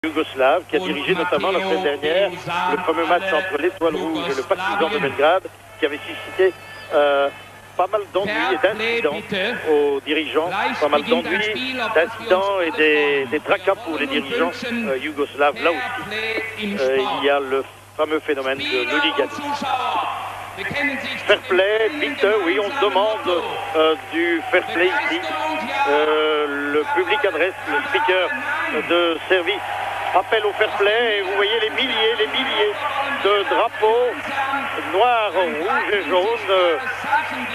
yougoslave, qui a dirigé notamment la semaine dernière le fameux match entre l'Étoile Rouge et le Partizan de Belgrade, qui avait suscité pas mal d'ennuis et d'incidents aux dirigeants, pas mal d'ennuis, d'incidents et des tracas pour les dirigeants yougoslaves. Là aussi, il y a le fameux phénomène de l'hooliganisme. Fair play, bitte, oui, on se demande du fair play ici. Le public adresse le speaker de service. Appel au fair play, et vous voyez les milliers de drapeaux noirs, rouges et jaunes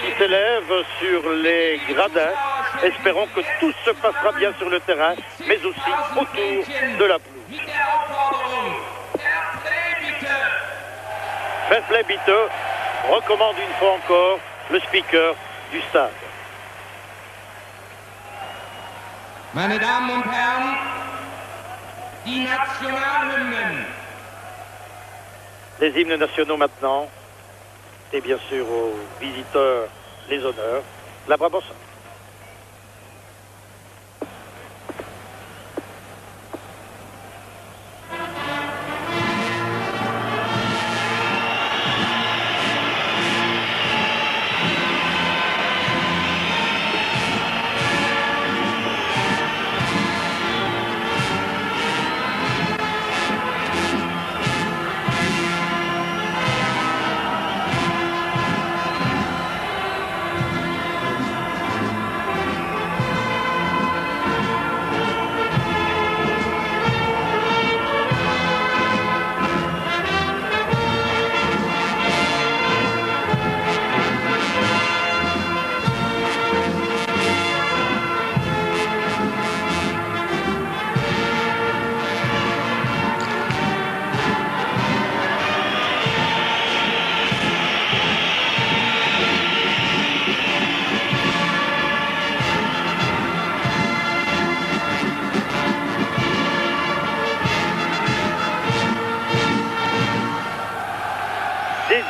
qui s'élèvent sur les gradins. Espérons que tout se passera bien sur le terrain, mais aussi autour de la pelouse. Fair play, bitte, recommande une fois encore le speaker du stade. Meine Damen und Herren, die Nationalhymnen. Les hymnes nationaux maintenant, et bien sûr aux visiteurs les honneurs, la Brabança.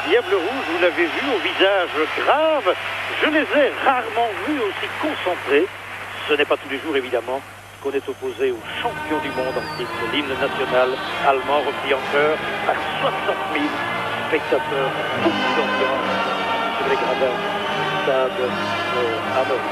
Diable Rouge, vous l'avez vu, au visage grave. Je les ai rarement vus aussi concentrés. Ce n'est pas tous les jours, évidemment, qu'on est opposé aux champions du monde en titre. L'hymne national allemand repris en chœur par 60 000 spectateurs. Beaucoup d'ambiance sur les gradins du stade Hanovre.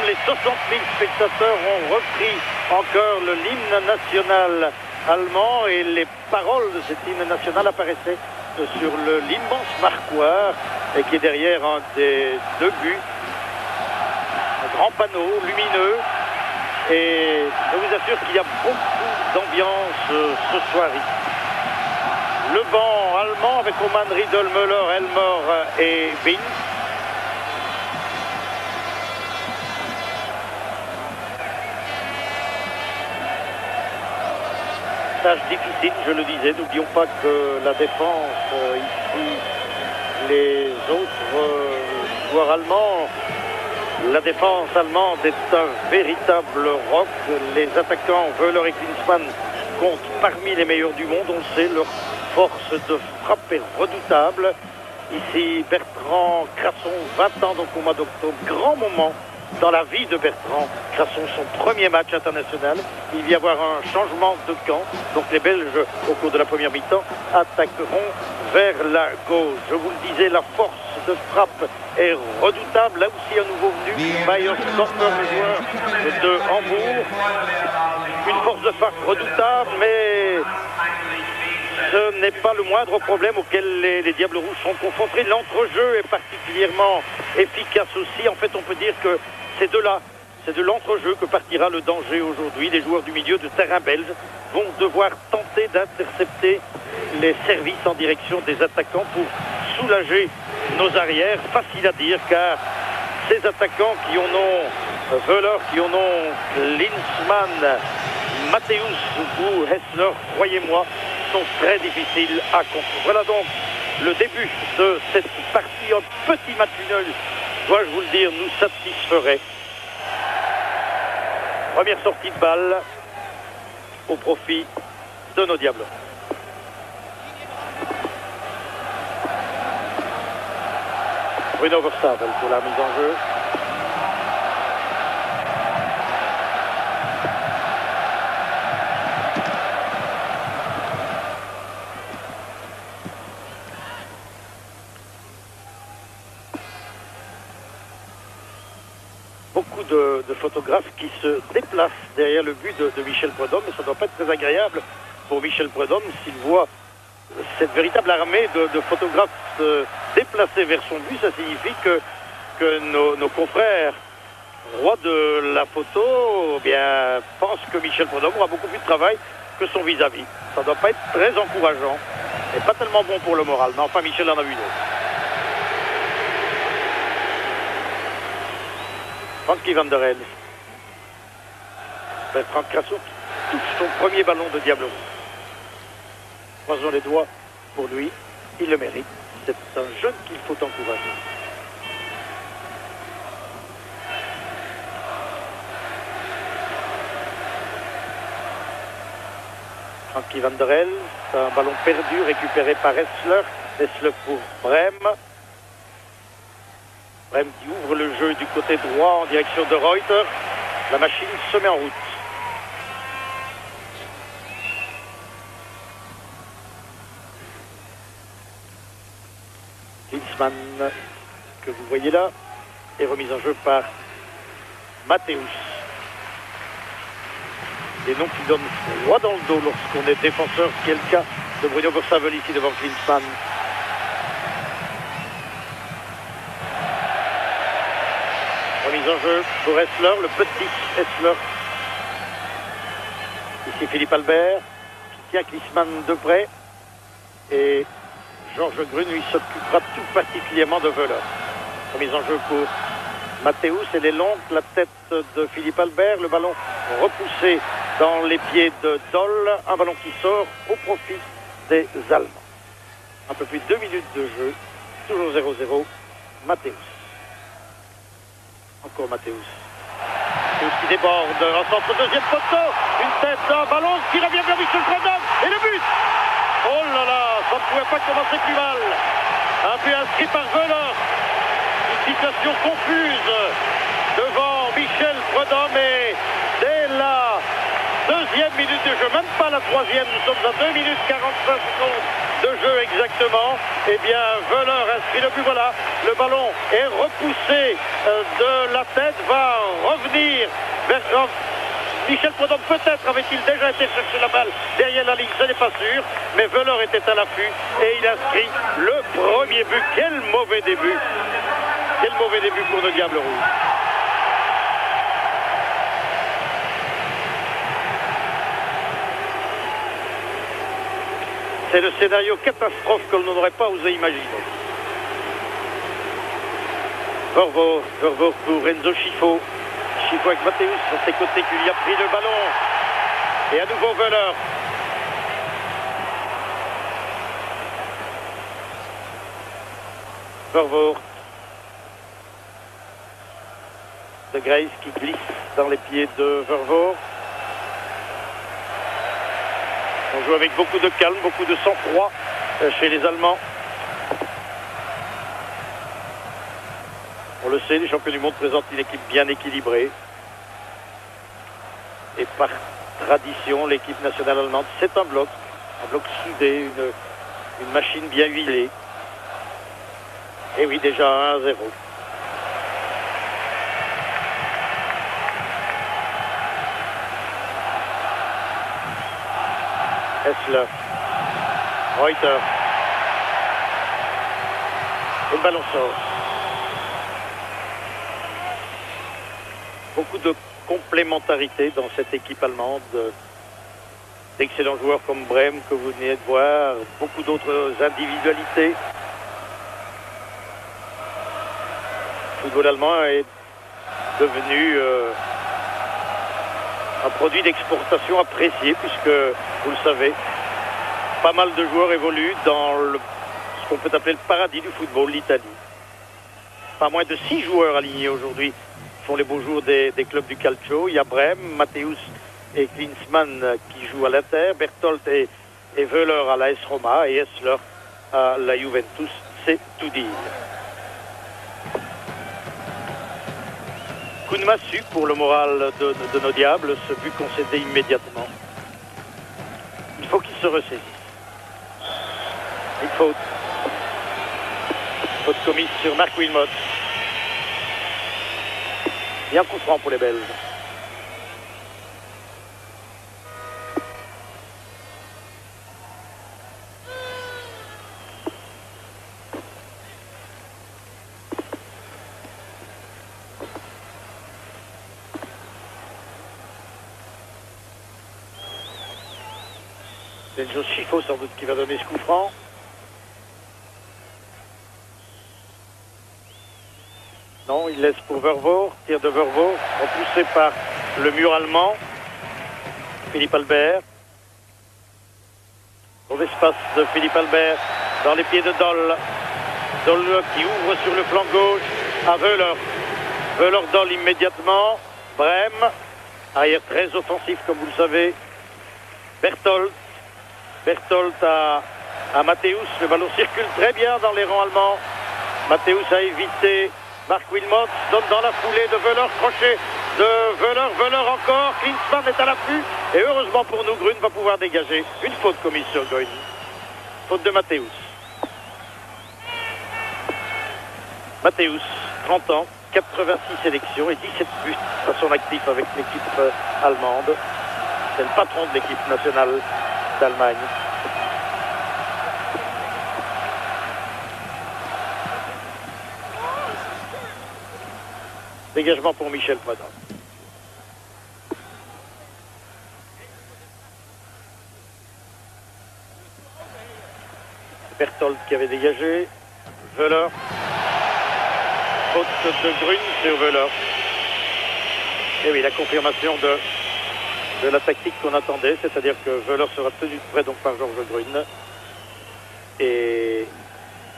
Les 60 000 spectateurs ont repris encore l'hymne national allemand et les paroles de cet hymne national apparaissaient sur l'immense marquoir qui est derrière un des deux buts. Un grand panneau lumineux et je vous assure qu'il y a beaucoup d'ambiance ce soir ici. Le banc allemand avec Roman Riedel, Elmore et Vince. Tâche difficile, je le disais, n'oublions pas que la défense, ici, les autres joueurs allemands, la défense allemande est un véritable roc. Les attaquants, Wöhler et Klinsmann, comptent parmi les meilleurs du monde, on le sait, leur force de frappe est redoutable. Ici, Bertrand Crasson, 20 ans donc au mois d'octobre, grand moment dans la vie de Bertrand Crasson, son premier match international. Il va y avoir un changement de camp. Donc les Belges, au cours de la première mi-temps, attaqueront vers la gauche. Je vous le disais, la force de frappe est redoutable. Là aussi, un nouveau venu, Meyers-Dorfer, le joueur de Hambourg. Une force de frappe redoutable, mais ce n'est pas le moindre problème auquel les Diables Rouges sont confrontés. L'entrejeu est particulièrement efficace aussi. En fait, on peut dire que c'est de l'entrejeu que partira le danger aujourd'hui. Les joueurs du milieu de terrain belge vont devoir tenter d'intercepter les services en direction des attaquants pour soulager nos arrières. Facile à dire car ces attaquants qui en ont Wöhler, qui en ont Klinsmann, Matthäus ou Hessler, croyez-moi, sont très difficiles à contrer. Voilà donc le début de cette partie. Un petit match nul, dois-je vous le dire, nous satisferait. Première sortie de balle au profit de nos Diables. Bruno Verstappen pour la mise en jeu. Beaucoup de photographes qui se déplacent derrière le but de Michel Prudhomme, mais ça ne doit pas être très agréable pour Michel Prudhomme s'il voit cette véritable armée de photographes se déplacer vers son but. Ça signifie que nos confrères rois de la photo pensent que Michel Prudhomme aura beaucoup plus de travail que son vis-à-vis. Ça ne doit pas être très encourageant et pas tellement bon pour le moral, mais enfin Michel en a vu d'autres. Frankie van der Elst. Bertrand Krasso touche son premier ballon de Diable Rouge. Croisons les doigts pour lui, il le mérite. C'est un jeune qu'il faut encourager. Frankie van der Elst, un ballon perdu récupéré par Hessler. Hessler pour Brem. Brem qui ouvre le jeu du côté droit en direction de Reuter. La machine se met en route. Klinsmann, que vous voyez là, est remise en jeu par Matthäus. Des noms qui donnent froid dans le dos lorsqu'on est défenseur, ce qui est le cas de Bruno Verstappen ici devant Klinsmann. Remise en jeu pour Hessler, le petit Hessler. Ici Philippe Albert, qui tient Klinsmann de près. Et Georges Grun, lui, s'occupera tout particulièrement de Wöhler. Remise en jeu pour Matthäus, elle est longue, la tête de Philippe Albert, le ballon repoussé dans les pieds de Doll, un ballon qui sort au profit des Allemands. Un peu plus de 2 minutes de jeu, toujours 0-0, Matthäus. Encore Matthäus. Matthäus qui déborde, en centre, deuxième poteau, une tête, un ballon qui revient vers Michel Prudhomme, et le but! Oh là là, ça ne pouvait pas commencer plus mal. Un but inscrit par Wöhler. Une situation confuse devant Michel Prudhomme et dès la deuxième minute de jeu, même pas la troisième, nous sommes à 2 minutes 45 secondes de jeu exactement. Eh bien, Wöhler inscrit le but, voilà. Le ballon est repoussé de la tête, va revenir vers... Michel Prudhomme peut-être avait-il déjà été chercher la balle derrière la ligne, ce n'est pas sûr, mais Wöhler était à l'affût et il inscrit le premier but. Quel mauvais début! Quel mauvais début pour nos Diables Rouges. C'est le scénario catastrophe que l'on n'aurait pas osé imaginer. Vervoort pour Enzo Schifo. Schifo avec Matthäus sur ses côtés qui lui a pris le ballon. Et à nouveau Wöhler. Vervoort. De Grace qui glisse dans les pieds de Vervoort. On joue avec beaucoup de calme, beaucoup de sang-froid chez les Allemands. On le sait, les champions du monde présentent une équipe bien équilibrée. Et par tradition, l'équipe nationale allemande, c'est un bloc soudé, une machine bien huilée. Et oui, déjà 1-0. Hessler. Reuter. Et le ballon sort. Beaucoup de complémentarité dans cette équipe allemande. D'excellents joueurs comme Brème que vous venez de voir. Beaucoup d'autres individualités. Le football allemand est devenu un produit d'exportation apprécié puisque, vous le savez, pas mal de joueurs évoluent dans ce qu'on peut appeler le paradis du football, l'Italie. Pas moins de 6 joueurs alignés aujourd'hui font les beaux jours des clubs du Calcio. Il y a Brème, Matthäus et Klinsmann qui jouent à l'Inter, Berthold et Wöhler à l'AS Roma et Hessler à la Juventus, c'est tout dire. Coup de massue pour le moral de nos diables, ce but concédé immédiatement. Il faut qu'ils se ressaisissent. Une faute. Faute commise sur Marc Wilmot. Et un coup franc pour les Belges. C'est Joe Schifo sans doute qui va donner ce coup franc. Non, il laisse pour Vervoort, tir de Vervoort, repoussé par le mur allemand. Philippe Albert. Mauvais espace de Philippe Albert dans les pieds de Doll. Doll qui ouvre sur le flanc gauche à Wöhler. Wöhler Doll immédiatement. Brème, arrière très offensif comme vous le savez. Berthold. Berthold à Matthäus. Le ballon circule très bien dans les rangs allemands. Matthäus a évité Marc Wilmot. Donne dans la foulée de Wöhler. Crochet de Wöhler. Wöhler encore. Klinsmann est à l'affût. Et heureusement pour nous, Grün va pouvoir dégager. Une faute commise sur Grün. Faute de Matthäus. Matthäus, 30 ans, 86 sélections et 17 buts à son actif avec l'équipe allemande. C'est le patron de l'équipe nationale d'Allemagne. Dégagement pour Michel Prudhomme. Berthold qui avait dégagé. Wöhler. Faute de Grün sur Wöhler. Et oui, la confirmation de la tactique qu'on attendait, c'est-à-dire que Wöhler sera tenu de près donc par Georges Grün et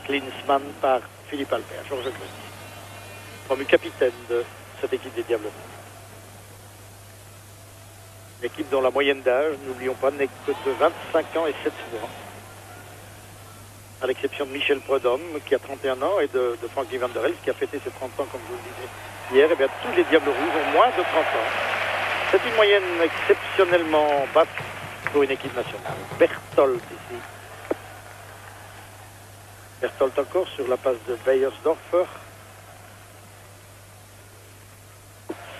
Klinsmann par Philippe Albert. Georges Grün, promu capitaine de cette équipe des Diables Rouges. L'équipe dont la moyenne d'âge, n'oublions pas, n'est que de 25 ans et 7 mois. À l'exception de Michel Prudhomme, qui a 31 ans, et de Frankie Van der Elst, qui a fêté ses 30 ans, comme je vous le disais hier. Et bien, tous les Diables Rouges ont moins de 30 ans. C'est une moyenne exceptionnellement basse pour une équipe nationale. Berthold ici. Berthold encore sur la passe de Beyersdorfer.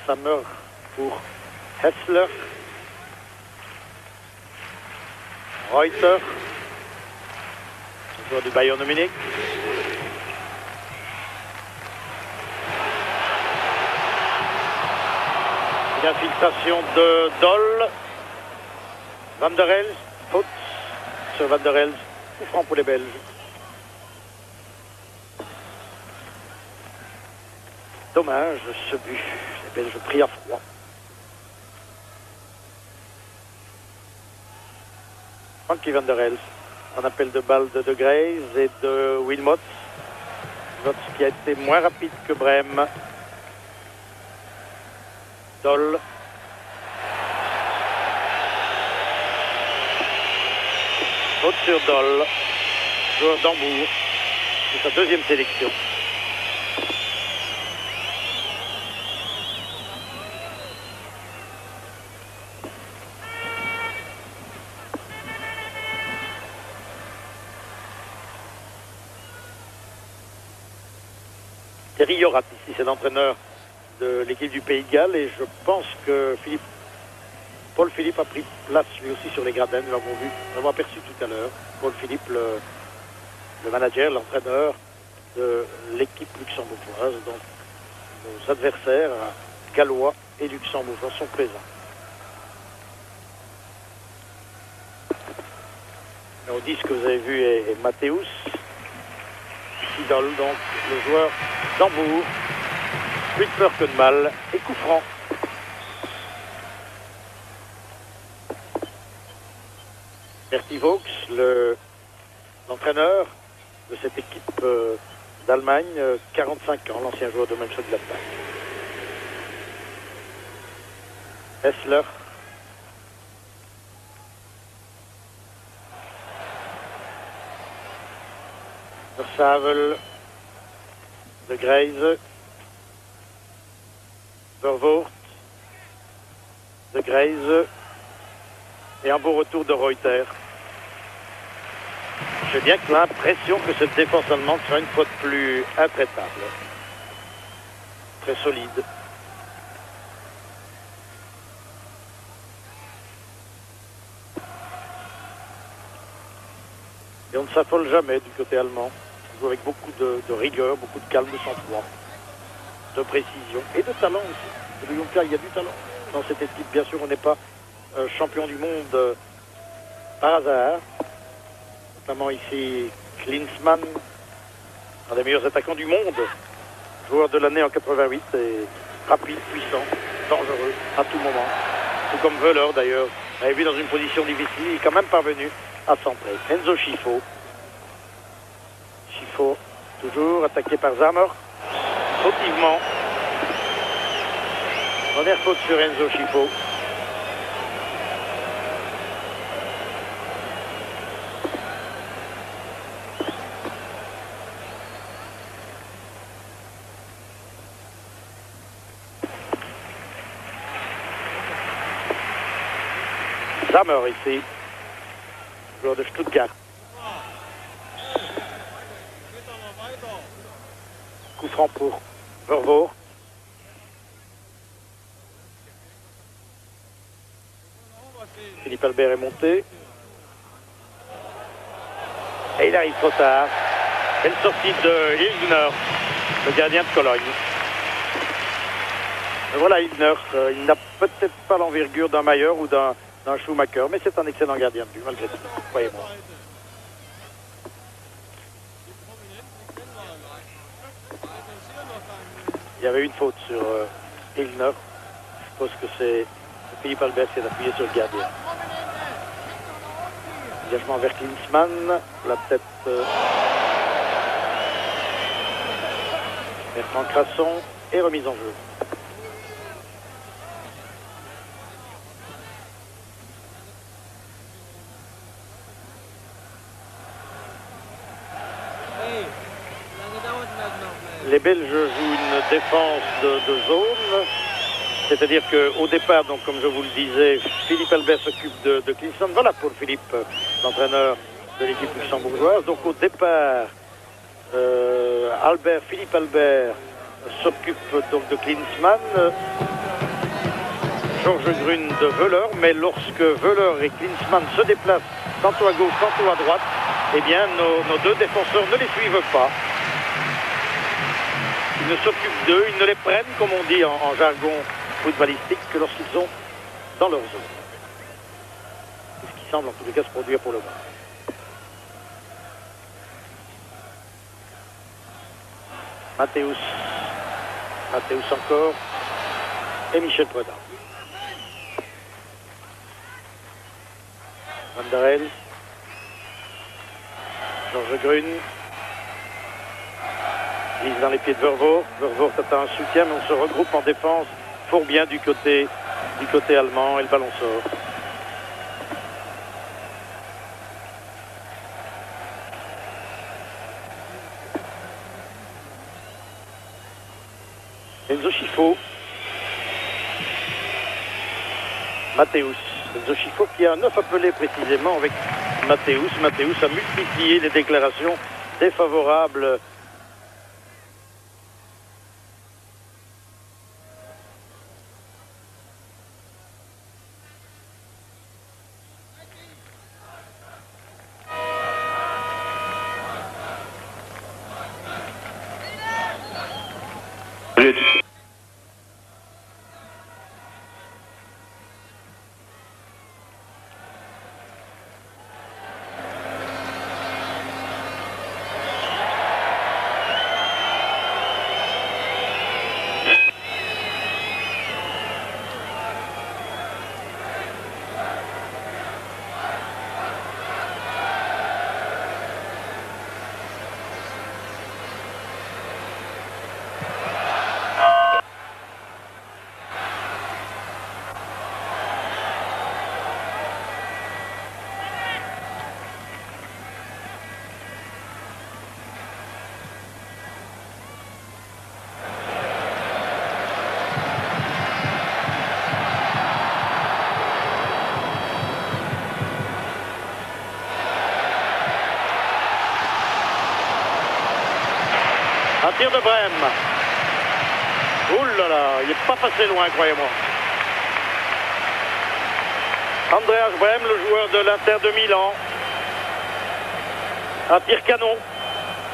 Sammer pour Hessler. Reuter. Joueur du Bayern de Munich. Une infiltration de Doll. Van der Elst, faute sur Van der Elst. Coup franc pour les Belges. Dommage ce but. Les Belges pris à froid. Frankie Van der Elst. Un appel de balle de Grays et de Wilmot. Wilmot qui a été moins rapide que Brème. Doll. Faute sur Doll. Joueur d'Hambourg. C'est sa deuxième sélection. Thierry Yorat, ici c'est l'entraîneur de l'équipe du Pays de Galles et je pense que Philippe Paul Philippe a pris place lui aussi sur les gradins, nous l'avons vu, nous l'avons aperçu tout à l'heure. Paul Philippe, le manager, l'entraîneur de l'équipe luxembourgeoise. Donc nos adversaires, gallois et luxembourgeois, sont présents. Au 10 que vous avez vu est Mathéus Sidol, donc le joueur d'Hambourg. Plus de peur que de mal, et coup franc. Bertie Vaux, l'entraîneur de cette équipe d'Allemagne, 45 ans, l'ancien joueur de Mönchengladbach. Hessler. Versavel. De Greise. Vervoort. De Greise. Et un beau retour de Reuter. J'ai bien que l'impression que cette défense allemande sera une fois de plus intraitable. Très solide. Et on ne s'affole jamais du côté allemand. On joue avec beaucoup de rigueur, beaucoup de calme, de sang-froid, de précision et de talent aussi. Il y a du talent dans cette équipe. Bien sûr, on n'est pas champion du monde par hasard. Notamment ici Klinsmann, un des meilleurs attaquants du monde, joueur de l'année en 88, et rapide, puissant, dangereux à tout moment. Tout comme Wöhler d'ailleurs, vous avez vu dans une position difficile, il est quand même parvenu à centrer. Enzo Schifo. Schifo, toujours attaqué par Zammer, fautivement. Première faute sur Enzo Schifo. Zammer ici, joueur de Stuttgart. Coup franc pour Vervoort. Philippe Albert est monté. Et il arrive trop tard. Belle sortie de Hildner, le gardien de Cologne. Et voilà Hildner, il n'a peut-être pas l'envergure d'un Mayer ou d'un Schumacher, mais c'est un excellent gardien de but, malgré tout, croyez-moi. Il y avait une faute sur Hildner. Je suppose que c'est Philippe Albert qui est appuyé sur le gardien. Engagement vers Klinsmann, la tête Bertrand Crasson et remise en jeu. Les Belges jouent une défense de zone, c'est-à-dire qu'au départ, donc, comme je vous le disais, Philippe Albert s'occupe de Klinsmann. Voilà pour Philippe, l'entraîneur de l'équipe luxembourgeoise. Donc au départ, Philippe Albert s'occupe donc de Klinsmann, Georges Grün de Wöhler, mais lorsque Wöhler et Klinsmann se déplacent tantôt à gauche, tantôt à droite, eh bien nos deux défenseurs ne les suivent pas. Ils ne s'occupent d'eux, ils ne les prennent, comme on dit en jargon footballistique, que lorsqu'ils sont dans leur zone. C'est ce qui semble en tous les cas se produire pour le moment. Mathéus encore, et Michel Preda. Van der Helst, Georges Grün, glisse dans les pieds de Vervoort. Vervoort attend un soutien, mais on se regroupe en défense fort bien du côté allemand, et le ballon sort. Enzo Schifo. Mathéus. Enzo Schifo qui a 9 appelés précisément avec Mathéus. Mathéus a multiplié les déclarations défavorables Un tir de Brême. Ouh là là, il n'est pas passé loin, croyez-moi. Andreas Brême, le joueur de l'Inter de Milan. Un tir canon.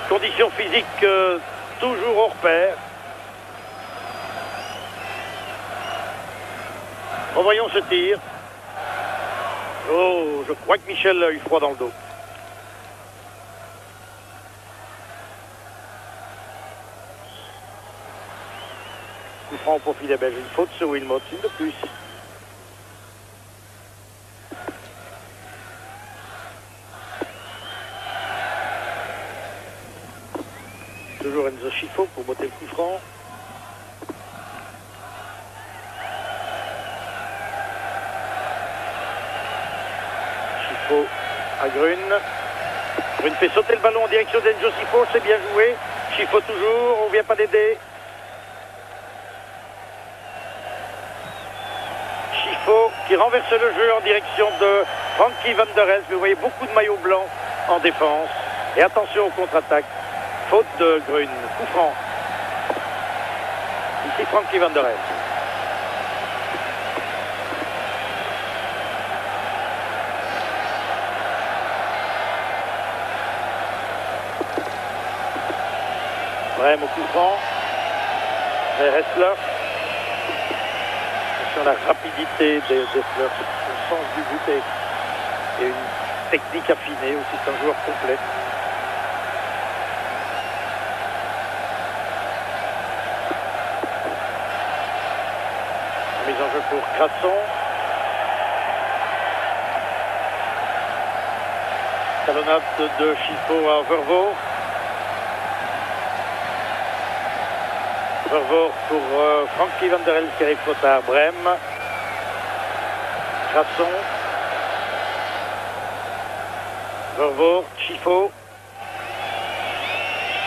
Conditions physiques toujours hors pair. Revoyons ce tir. Oh, je crois que Michel a eu froid dans le dos. Coup franc au profil des Belges. Une faute sur Wilmot, une de plus. Toujours Enzo Schifo pour botter le coup franc. Schifo à Grune. Grune fait sauter le ballon en direction d'Enzo Schifo. C'est bien joué. Schifo toujours. On ne vient pas d'aider. Qui renverse le jeu en direction de Frankie Van Der Elst. Vous voyez beaucoup de maillots blancs en défense. Et attention aux contre-attaques. Faute de Grune. Coup franc. Ici Frankie Van Der Elst. Brême au coup franc. Vers Hessler. La rapidité des fleurs, le sens du but et une technique affinée aussi, c'est un joueur complet. Mise en jeu pour Crasson. Talonnade de Schifo à Vervoort. Vervoort pour Frankie Van Der Elst qui arrive trop tard. Brême. Crasson. Vervoort. Schifo.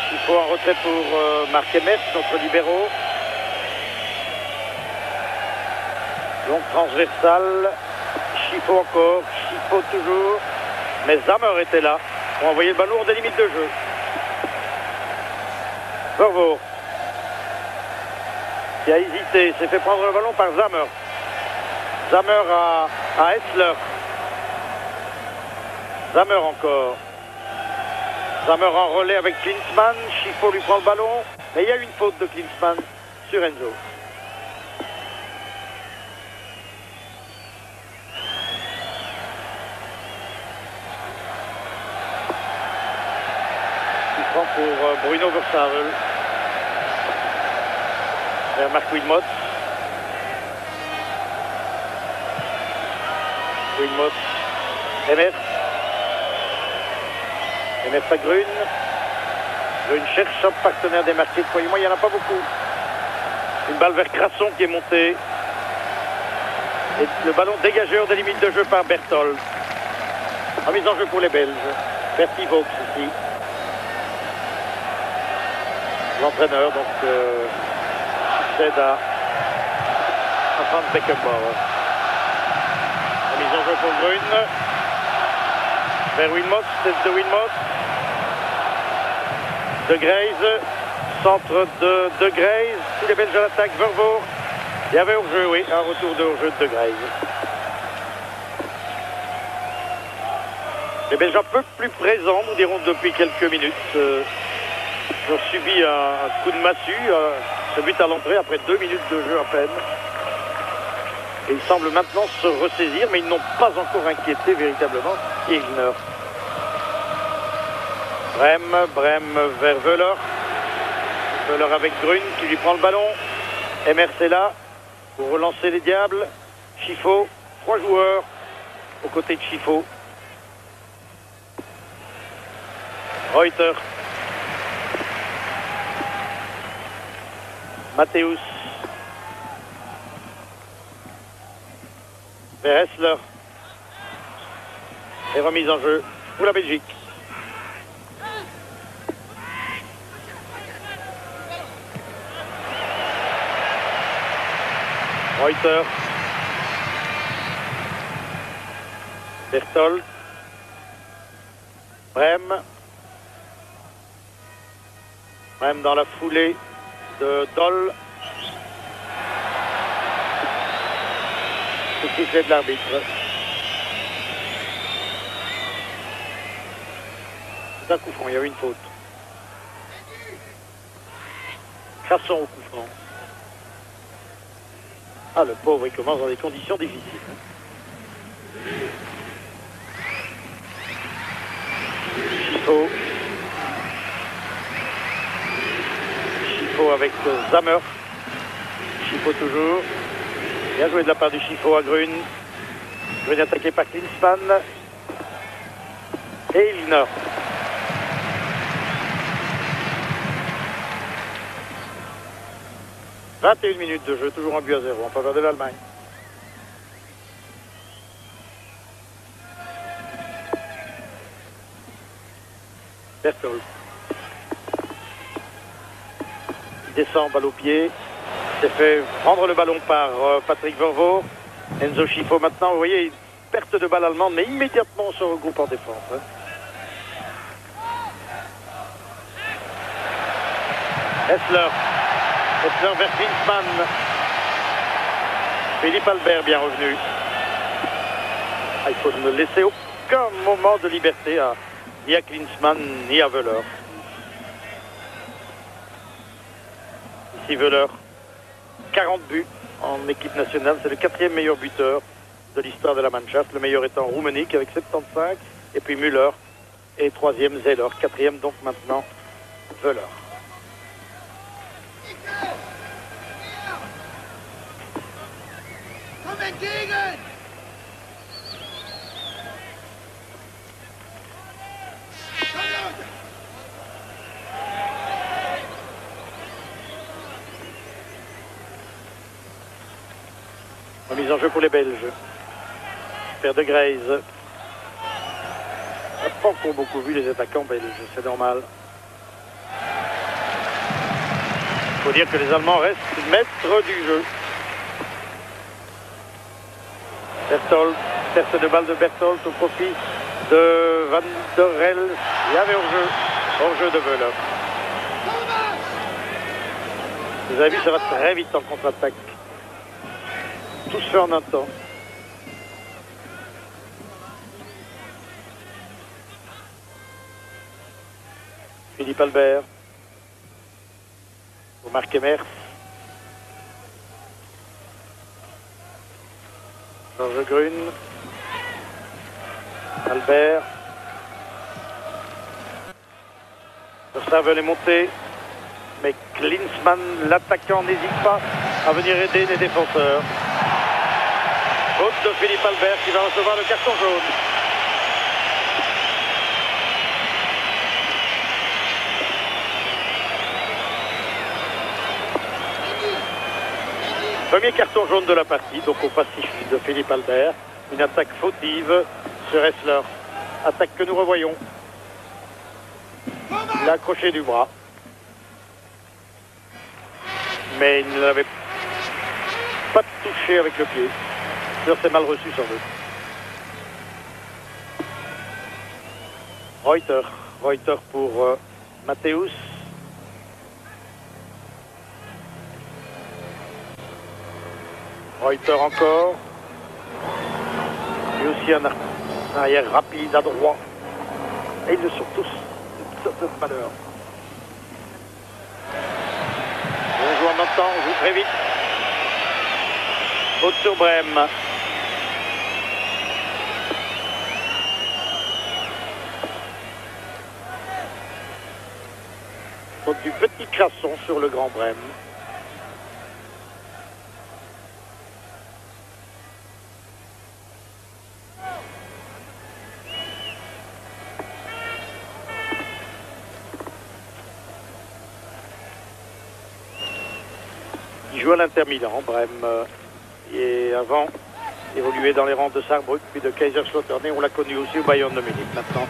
Schifo en retrait pour Marc Emmers, notre libéraux. Donc transversal. Schifo encore. Schifo toujours. Mais Zammer était là. On a envoyé le ballon hors des limites de jeu. Vervoort. Qui a hésité, s'est fait prendre le ballon par Zammer. Zammer à Hessler. Zammer encore. Zammer en relais avec Klinsmann. Schifo lui prend le ballon. Mais il y a eu une faute de Klinsmann sur Enzo. Il prend pour Bruno Versavel. Marc Wilmot. Wilmot. Emmers. Emmers à Grune. Grune cherche un partenaire démarqué. Croyez-moi, il n'y en a pas beaucoup. Une balle vers Crasson qui est montée. Et le ballon dégagé hors des limites de jeu par Berthold. En mise en jeu pour les Belges. Bertie Vaux ici. L'entraîneur, donc... cède à Franz Beckenbauer. La mise en jeu pour Grune. Vers Wilmot, tête de Wilmot. De Graze. Centre de Graze. Tous les Belges à l'attaque. Vervoort. Il y avait hors-jeu, oui. Un retour de hors-jeu de Graze. Les Belges un peu plus présents, nous dirons depuis quelques minutes. Ils ont subi un coup de massue. Ce but à l'entrée après 2 minutes de jeu à peine. Et ils semblent maintenant se ressaisir, mais ils n'ont pas encore inquiété véritablement Ilgner. Brême vers Wöhler. Wöhler avec Grün qui lui prend le ballon. MRC là pour relancer les Diables. Schifo, 3 joueurs aux côtés de Schifo. Reuter. Matthäus. Vers Hessler. Et remise en jeu pour la Belgique. Reuter. Berthold. Brême. Brême dans la foulée de Doll. C'est ce qui fait de l'arbitre. C'est un coup franc, il y a eu une faute. Crasson au coup franc. Ah, le pauvre, il commence dans des conditions difficiles. Schifo. Schifo avec Zammer. Schifo toujours. Bien joué de la part du Schifo à Grün. Grün attaqué par Klinsmann. Et Ilgner. « 21 minutes de jeu, toujours en but à 0 en faveur de l'Allemagne. Berthold. Il descend, balle au pied. Il s'est fait prendre le ballon par Patrick Vervoort. Enzo Schifo maintenant, vous voyez, perte de balle allemande, mais immédiatement on se regroupe en défense. Hein. Hessler. Hessler vers Klinsmann. Philippe Albert bien revenu. Ah, il faut ne laisser aucun moment de liberté ni à Klinsmann ni à Wöhler. Ici Wöhler. 40 buts en équipe nationale. C'est le 4e meilleur buteur de l'histoire de la Mannschaft. Le meilleur étant Rummenigge avec 75. Et puis Müller. Et 3e Zeller. 4e donc maintenant Wöhler. Remise en jeu pour les Belges. Père de Grey's. On n'a pas encore beaucoup vu les attaquants belges, c'est normal. Il faut dire que les Allemands restent maîtres du jeu. Berthold, perte de balle de Berthold au profit de Van der Rel. Il y avait hors-jeu de Wöhler. Vous avez vu, ça va très vite en contre-attaque. Tout se fait en un temps. Philippe Albert. Pour Marc Emers. Georges Grün. Albert. Ça veut les monter. Mais Klinsmann, l'attaquant, n'hésite pas à venir aider les défenseurs. Faute de Philippe Albert qui va recevoir le carton jaune. Premier carton jaune de la partie, donc au passif de Philippe Albert. Une attaque fautive sur Hessler. Attaque que nous revoyons. Il a accroché du bras. Mais il ne l'avait pas touché avec le pied. C'est mal reçu sans doute. Reuter pour Matthäus. Reuter encore. Et aussi un arrière rapide à droit. Et ils le sont tous de malheur. On joue en très vite. Faute sur Brême. Faute du petit Crasson sur le Grand Brême. Il joue à l'Inter Milan, Brême, et avant évolué dans les rangs de Saarbrück puis de Kaiserslautern, et on l'a connu aussi au Bayern de Munich maintenant.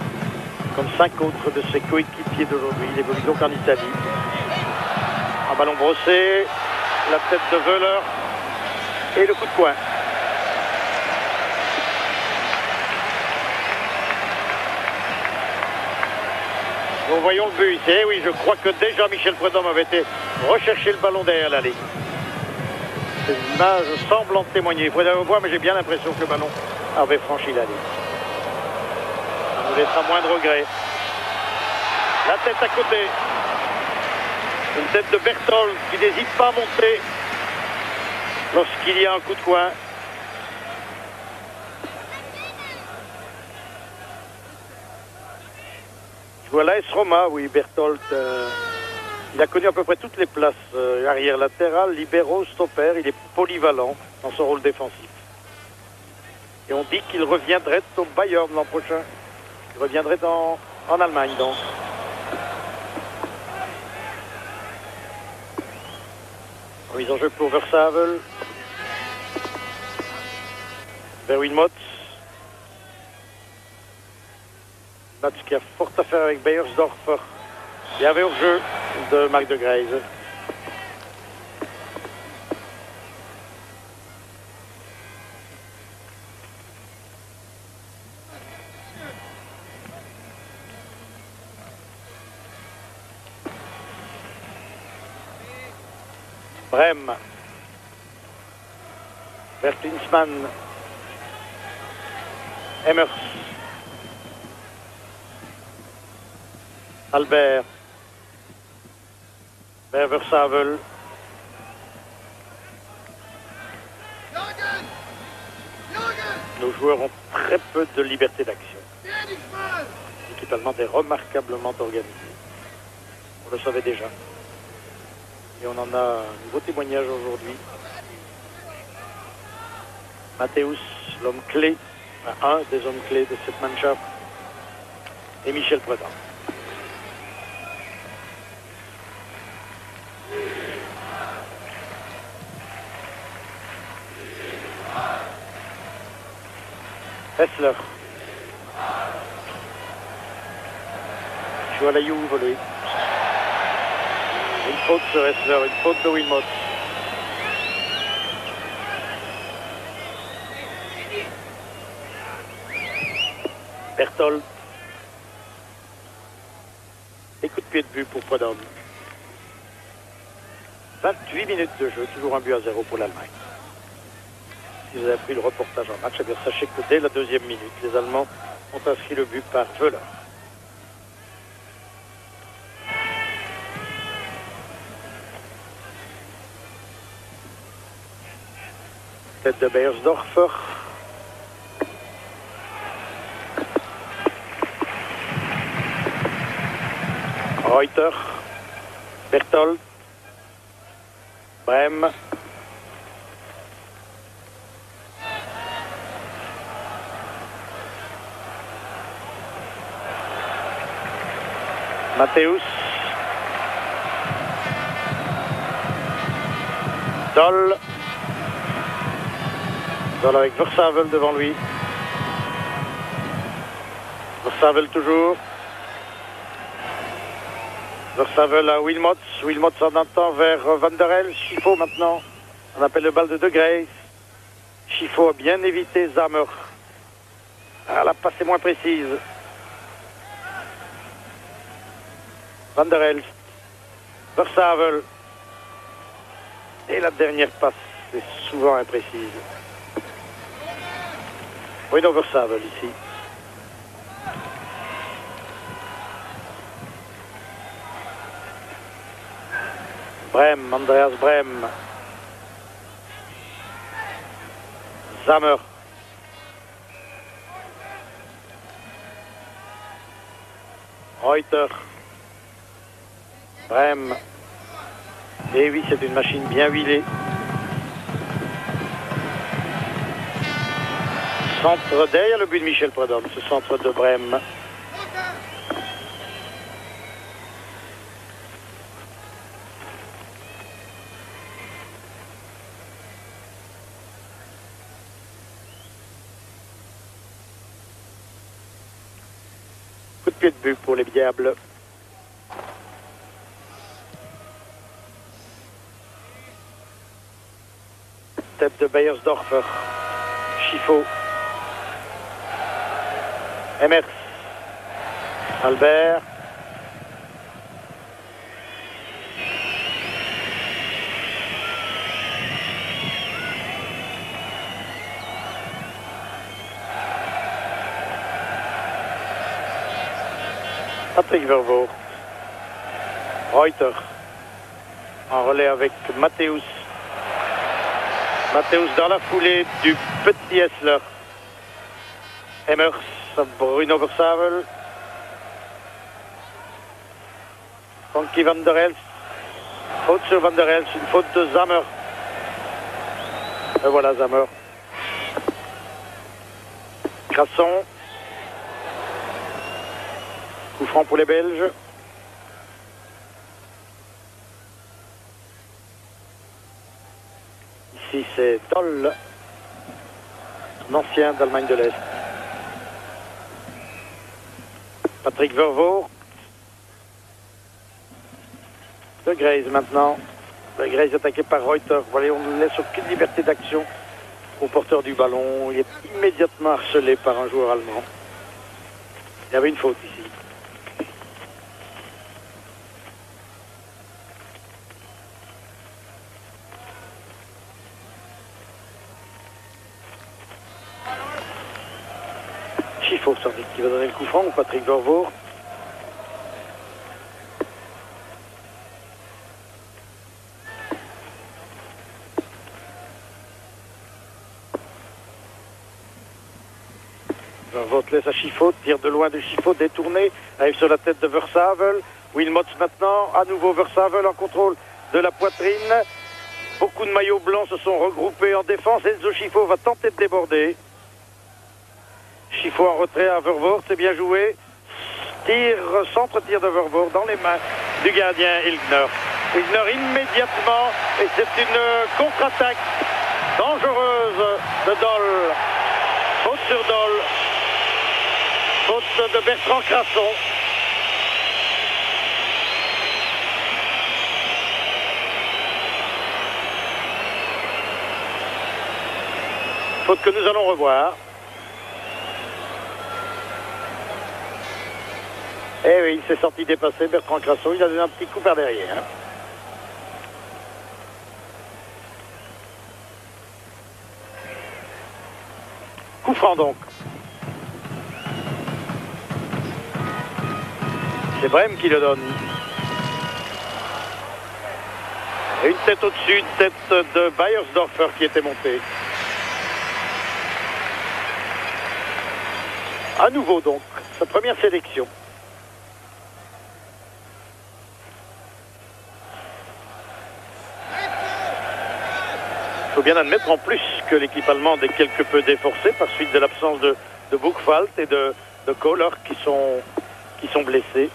Comme 5 autres de ses coéquipiers d'aujourd'hui, il évolue donc en Italie. Un ballon brossé, la tête de Wöhler et le coup de coin. Nous voyons le but ici. Oui, je crois que déjà Michel Prudhomme avait été rechercher le ballon derrière la ligne. Cette image semble en témoigner. Il faudrait le voir, mais j'ai bien l'impression que le ballon avait franchi la ligne. Ça nous laissera moins de regrets. La tête à côté. Une tête de Berthold qui n'hésite pas à monter lorsqu'il y a un coup de coin. Voilà, S Roma, oui, Berthold. Il a connu à peu près toutes les places, arrière latéral, libéraux, stopper. Il est polyvalent dans son rôle défensif. Et on dit qu'il reviendrait au Bayern l'an prochain. Il reviendrait en Allemagne, donc. Mise en jeu pour Versavel. Vers Wilmots. Match qui a fort à faire avec Beiersdorfer. Il y avait hors-jeu de Marc de Greyse. Brême. Bertelsmann. Emmers. Albert. Versavel. Nos joueurs ont très peu de liberté d'action. L'équipe allemande est remarquablement organisée. On le savait déjà. Et on en a un nouveau témoignage aujourd'hui. Matthäus, l'homme clé, un des hommes clés de cette Mannschaft, et Michel Prudhomme. Hessler. Il joue à la Juve, lui. Une faute sur Hessler, une faute de Wilmots. Berthold. Et coup de pied de but pour Prudhomme. 28 minutes de jeu, toujours un but à 0 pour l'Allemagne. Si vous avez pris le reportage en match, eh bien sachez que dès la deuxième minute, les Allemands ont inscrit le but par Wöhler. Tête de Beiersdorfer. Reuter. Berthold. Brême. Matthäus. Doll. Doll avec Versavel devant lui. Versavel toujours. Versavel à Wilmots. Wilmots en entend vers Van der Elf. Schifo maintenant. On appelle le bal de De Greyse. Schifo a bien évité Zamer. Ah, la passe est moins précise. Van der Elf. Versavel. Et la dernière passe est souvent imprécise. Bruno Versavel ici. Brême, Andreas Brême. Zammer. Reuter. Brem. Et oui, c'est une machine bien huilée. Centre derrière le but de Michel Prudhomme, ce centre de Brem. Coup de pied de but pour les Diables. Tête de Beyersdorfer. Chiffaut. Emers. Albert. Patrick Vervoort. Reuter. En relais avec Matthäus. Matthäus dans la foulée du petit Hessler. Emers, Bruno Versavel. Frankie Van der Elst. Faute sur Van der Elst, une faute de Zammer. Et voilà Zammer. Crasson. Coup franc pour les Belges. Ici c'est Toll, un ancien d'Allemagne de l'Est. Patrick Vervoort. De Graze maintenant. De Graze attaqué par Reuter. Voilà, on ne laisse aucune liberté d'action au porteur du ballon. Il est immédiatement harcelé par un joueur allemand. Il y avait une faute ici. Chiffaut sans doute qui va donner le coup franc ou Patrick Vervoort. Vervoort laisse à Chiffaut, tire de loin de Chiffaut, détourné, arrive sur la tête de Versavel. Wilmots maintenant, à nouveau Versavel en contrôle de la poitrine. Beaucoup de maillots blancs se sont regroupés en défense. Enzo Chiffaut va tenter de déborder. Chiffaut en retrait à Vervoort, c'est bien joué. Centre-tir de Vervoort dans les mains du gardien Ilgner. Ilgner immédiatement, et c'est une contre-attaque dangereuse de Doll. Faute sur Doll. Faute de Bertrand Crasson. Faute que nous allons revoir. Eh oui, il s'est sorti dépassé, Bertrand Crasson. Il a donné un petit coup par derrière. Coup franc donc. C'est Brem qui le donne. Et une tête au-dessus, une tête de Beyersdorfer qui était montée. À nouveau donc, sa première sélection. Il faut bien admettre en plus que l'équipe allemande est quelque peu déforcée par suite de l'absence de Buchwald et de Kohler qui sont blessés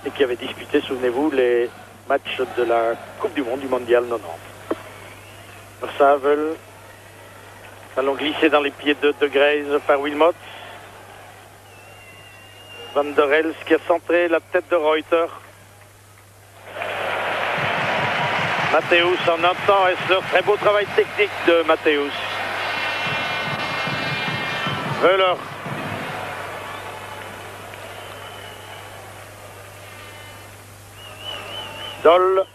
et qui avaient disputé, souvenez-vous, les matchs de la Coupe du Monde, du Mondial 90. Versavel, ballon glissé dans les pieds de Graze par Wilmots. Van der Elst qui a centré la tête de Reuter. Matthäus en un temps, Hessler, très beau travail technique de Matthäus. Wöhler. Doll.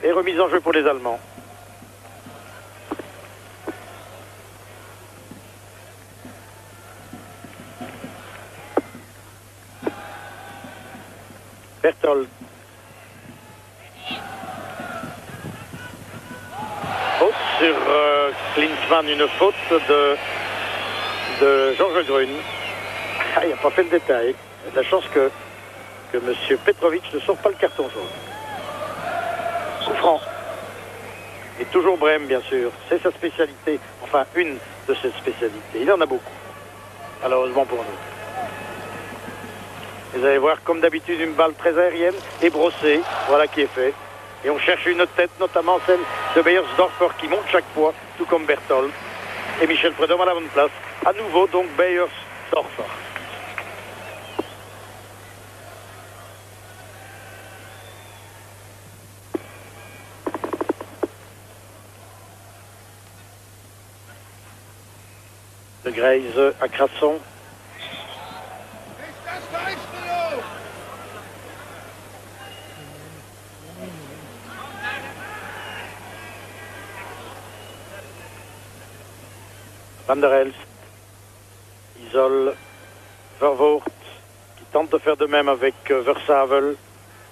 Et remise en jeu pour les Allemands. Berthold. Sur Klinsmann une faute de Georges Grün. Ah, il n'a pas fait le détail. Il a de la chance que M. Petrovic ne sort pas le carton jaune. Coup franc. Et toujours Brême, bien sûr. C'est sa spécialité. Enfin, une de ses spécialités. Il en a beaucoup. Malheureusement pour nous. Vous allez voir, comme d'habitude, une balle très aérienne et brossée. Voilà qui est fait. Et on cherche une tête, notamment celle de Beyersdorfer, qui monte chaque fois, tout comme Berthold. Et Michel Prudhomme à la bonne place. À nouveau, donc, Beyersdorfer. De Graze à Crasson. Van der Elst isole Vervoort qui tente de faire de même avec Versavel.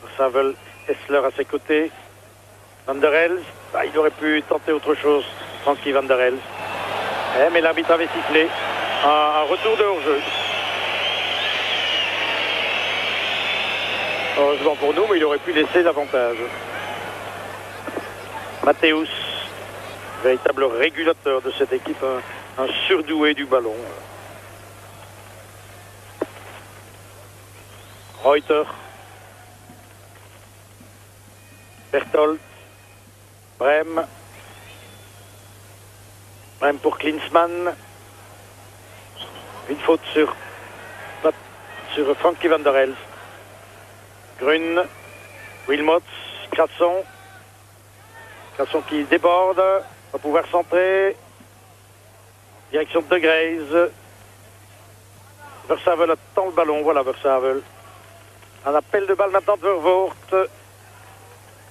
Versavel, Hessler à ses côtés. Van der Elst, il aurait pu tenter autre chose, Frankie Van der Elst. Mais l'arbitre avait sifflé un retour de hors-jeu. Heureusement pour nous, mais il aurait pu laisser l'avantage. Matthäus, véritable régulateur de cette équipe, un surdoué du ballon. Reuter, Berthold, Brême. Brême pour Klinsmann. Une faute sur Frankie Van der Elst. Grün, Wilmots, Crasson. Crasson qui déborde, va pouvoir centrer. Direction de Graze. Versavel attend le ballon, voilà Versavel. Un appel de balle maintenant de Vervoort.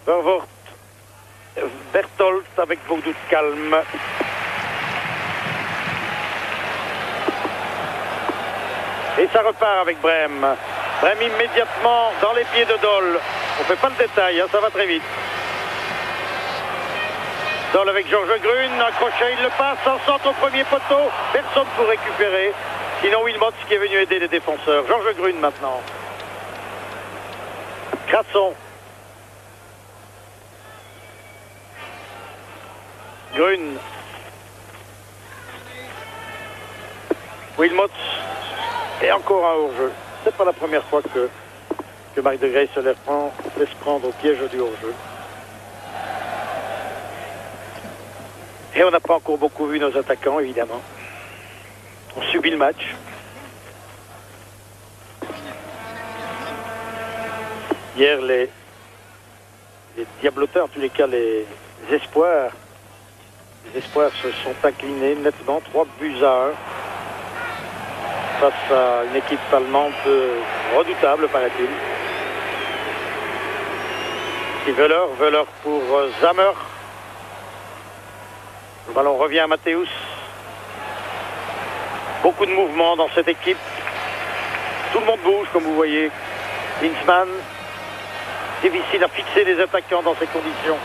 Vervoort, Berthold avec beaucoup de calme. Et ça repart avec Brême. Brême immédiatement dans les pieds de Doll. On ne fait pas le détail, hein, ça va très vite. Doll avec Georges Grün, un crochet, il le passe, un centre au premier poteau. Personne pour récupérer. Sinon Wilmots qui est venu aider les défenseurs. Georges Grün maintenant. Crasson. Grün. Wilmots. Et encore un hors-jeu. C'est pas la première fois que Marc de Graze se laisse prendre au piège du hors-jeu. Et on n'a pas encore beaucoup vu nos attaquants, évidemment. On subit le match. Hier, les diablotins, en tous les cas les espoirs se sont inclinés nettement, 3-1. Face à une équipe allemande redoutable, paraît-il. Et Wöhler pour Zammer. Le ballon revient à Matthäus. Beaucoup de mouvements dans cette équipe. Tout le monde bouge, comme vous voyez. Klinsmann. Difficile à fixer les attaquants dans ces conditions.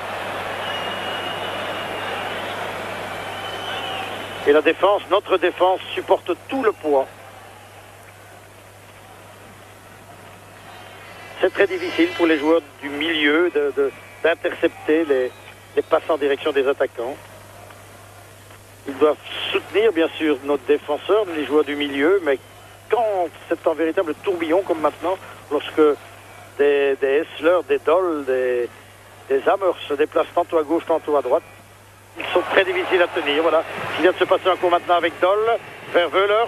Et la défense, notre défense, supporte tout le poids. C'est très difficile pour les joueurs du milieu d'intercepter les passes en direction des attaquants. Ils doivent soutenir, bien sûr, notre défenseur, les joueurs du milieu, mais quand c'est un véritable tourbillon comme maintenant, lorsque des Hessler, des Doll, des Hammer se déplacent tantôt à gauche, tantôt à droite, ils sont très difficiles à tenir. Voilà ce qui vient de se passer encore maintenant avec Doll, vers Wöhler.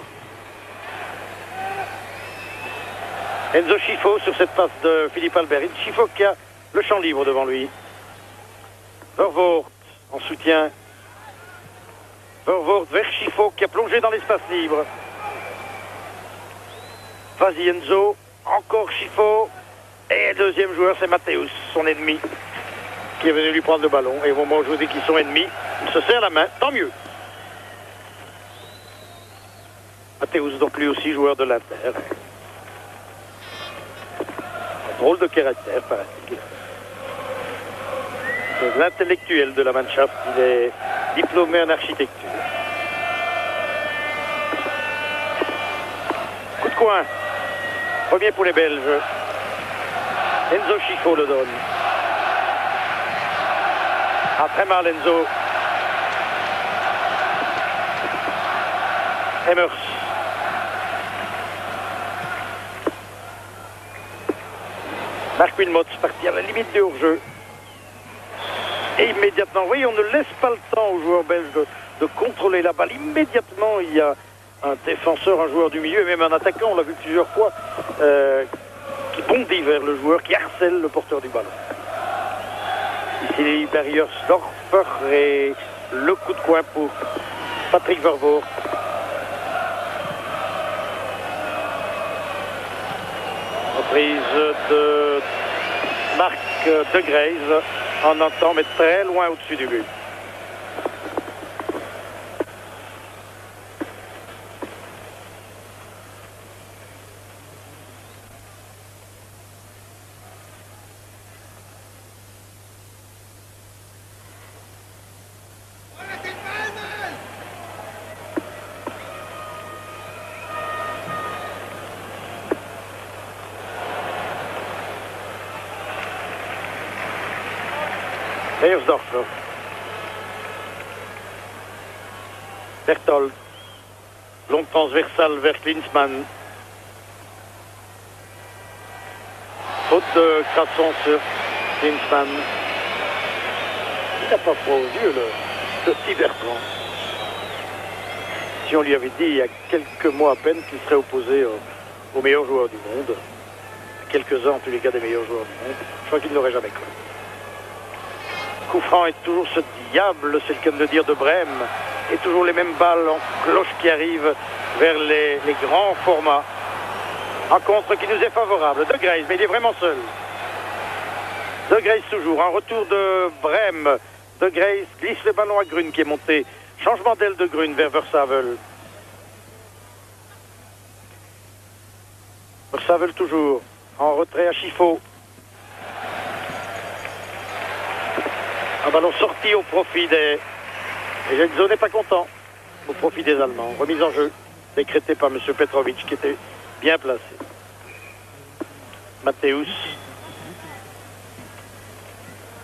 Enzo Schifo sur cette passe de Philippe Albert. Schifo qui a le champ libre devant lui. Vervoort en soutien. Vervoort vers Schifo qui a plongé dans l'espace libre. Vas-y Enzo. Encore Schifo. Et le deuxième joueur c'est Matthäus, son ennemi, qui est venu lui prendre le ballon. Et au moment où je vous dis qu'ils sont ennemis, il se serre la main. Tant mieux. Matthäus donc lui aussi joueur de l'Inter. Drôle de caractère, paraît-il. C'est l'intellectuel de la Mannschaft. Il est diplômé en architecture. Coup de coin. Premier pour les Belges. Enzo Schifo le donne. Ah, très mal Enzo. Emmers. Marc Wilmots parti à la limite du hors-jeu. Et immédiatement, oui, on ne laisse pas le temps aux joueurs belges de contrôler la balle. Immédiatement, il y a un défenseur, un joueur du milieu, et même un attaquant, on l'a vu plusieurs fois, qui bondit vers le joueur, qui harcèle le porteur du ballon. Ici, Bergersdorfer et le coup de coin pour Patrick Vervoort. Reprise de Marc de Graise en un temps, mais très loin au-dessus du but. Bergersdorfer. Berthold. Long transversal vers Klinsmann. Faute de Crasson sur Klinsmann. Il n'a pas froid aux yeux, le petit Bertrand. Si on lui avait dit il y a quelques mois à peine qu'il serait opposé aux meilleurs joueurs du monde, quelques-uns en tous les cas des meilleurs joueurs du monde, je crois qu'il ne l'aurait jamais cru. Coup franc est toujours ce diable, c'est le cas de le dire, de Brême, et toujours les mêmes balles en cloche qui arrivent vers les grands formats. Un contre qui nous est favorable. De Graise, mais il est vraiment seul. De Graise toujours. Un retour de Brême. De Graise glisse le ballon à Grune qui est monté. Changement d'aile de Grune vers Versavel. Versavel toujours. En retrait à Schifo. Un ballon sorti au profit des... Et Genzo n'est pas content. Au profit des Allemands. Remise en jeu. Décrétée par M. Petrovic qui était bien placé. Matthäus.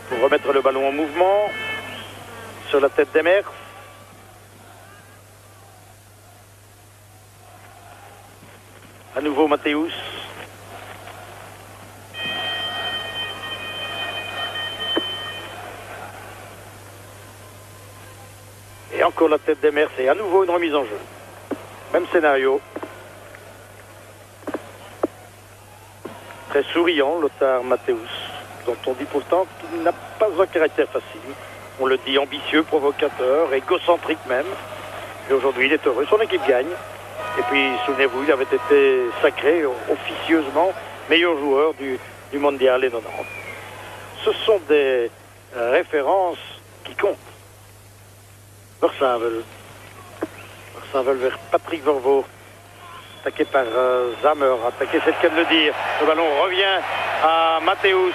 Pour remettre le ballon en mouvement. Sur la tête d'Emmers. À nouveau Matthäus. Et encore la tête d'Emmers et à nouveau une remise en jeu. Même scénario. Très souriant, Lothar Matthäus, dont on dit pourtant qu'il n'a pas un caractère facile. On le dit ambitieux, provocateur, égocentrique même. Et aujourd'hui, il est heureux. Son équipe gagne. Et puis, souvenez-vous, il avait été sacré officieusement meilleur joueur du mondial et 90. Ce sont des références qui comptent. Versavel. Versavel vers Patrick Vervoort. Attaqué par Zammer. Attaqué, c'est le cas de le dire. Le ballon revient à Matthäus.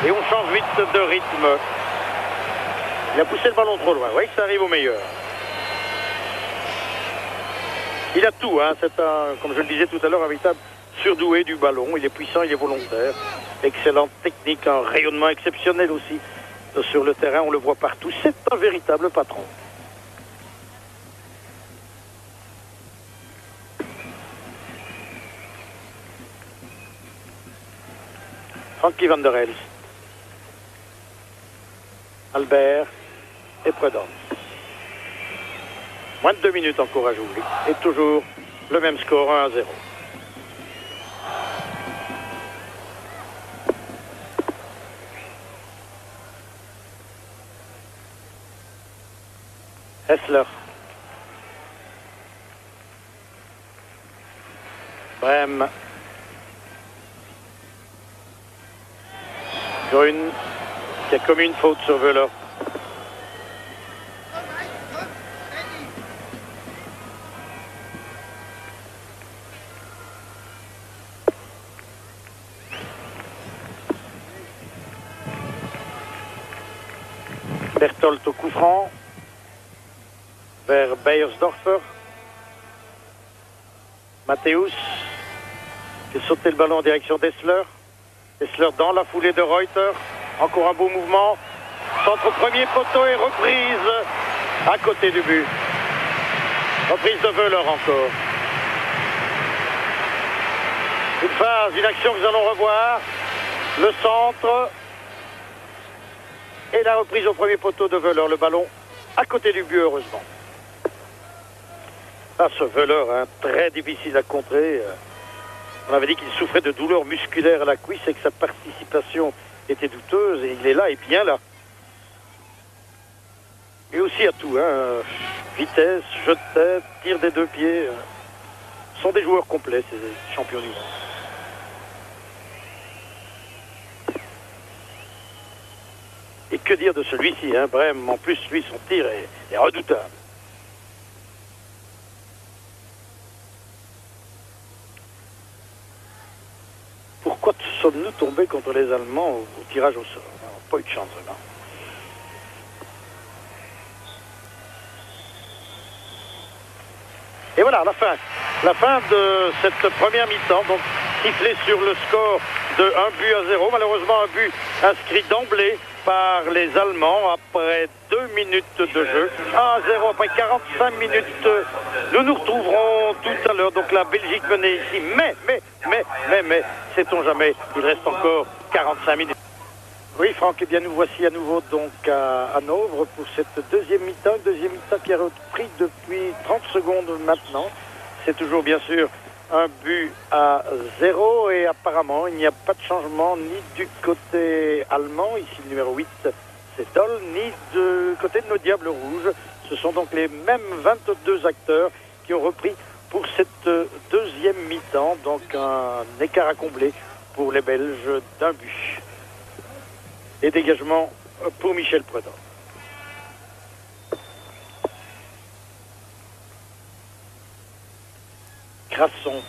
Et on change vite de rythme. Il a poussé le ballon trop loin. Vous voyez que ça arrive au meilleur. Il a tout, hein. C'est un, comme je le disais tout à l'heure, un véritable surdoué du ballon. Il est puissant, il est volontaire. Excellente technique, un rayonnement exceptionnel aussi. Sur le terrain, on le voit partout. C'est un véritable patron. Frankie van der Elst. Albert et Prudence. Moins de 2 minutes encore à jouer. Et toujours le même score, 1-0. Hessler. Brême. Grune qui a commis une faute sur Wöhler. Berthold au coup franc. vers Beiersdorfer. Matthäus qui sautait le ballon en direction d'Essler. Essler dans la foulée de Reuter. Encore un beau mouvement. Centre premier poteau et reprise à côté du but. Reprise de Wöhler encore. Une phase, une action que nous allons revoir. Le centre. Et la reprise au premier poteau de Wöhler. Le ballon à côté du but, heureusement. Ah, ce Wöhler, hein, très difficile à contrer. On avait dit qu'il souffrait de douleurs musculaires à la cuisse et que sa participation était douteuse. Et il est là, et bien là. Et aussi à tout, hein. Vitesse, jeu de tête, tir des deux pieds. Ce sont des joueurs complets, ces champions du monde. Et que dire de celui-ci, hein, Brême, en plus, lui, son tir est redoutable. Pourquoi sommes-nous tombés contre les Allemands au tirage au sort? Pas eu de chance, là. Et voilà, la fin de cette première mi-temps, donc sifflé sur le score de 1-0. Malheureusement, un but inscrit d'emblée par les Allemands après 2 minutes de jeu. 1-0 après 45 minutes. Nous nous retrouverons tout à l'heure. Donc la Belgique menait ici. Mais, sait-on jamais, il reste encore 45 minutes. Oui, Franck, eh bien nous voici à nouveau donc à Hanovre pour cette deuxième mi-temps. Deuxième mi-temps qui a repris depuis 30 secondes maintenant. C'est toujours bien sûr un but à 0 et apparemment il n'y a pas de changement ni du côté allemand, ici le numéro 8 c'est Doll, ni du côté de nos Diables Rouges. Ce sont donc les mêmes 22 acteurs qui ont repris pour cette deuxième mi-temps. Donc un écart à combler pour les Belges d'un but. Et dégagement pour Michel Prudhomme. Crasson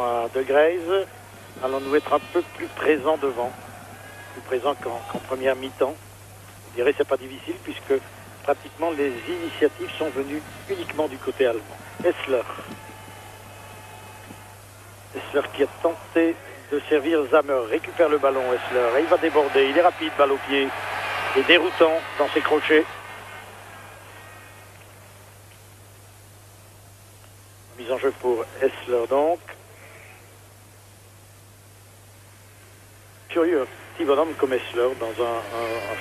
à De Greyse. Allons-nous être un peu plus présents devant, plus présents qu'en première mi-temps. Je dirais que c'est pas difficile puisque pratiquement les initiatives sont venues uniquement du côté allemand. Essler qui a tenté de servir Zammer, récupère le ballon Essler et il va déborder, il est rapide, balle au pied et déroutant dans ses crochets. Mise en jeu pour Essler donc. Curieux, petit bonhomme comme Essler dans un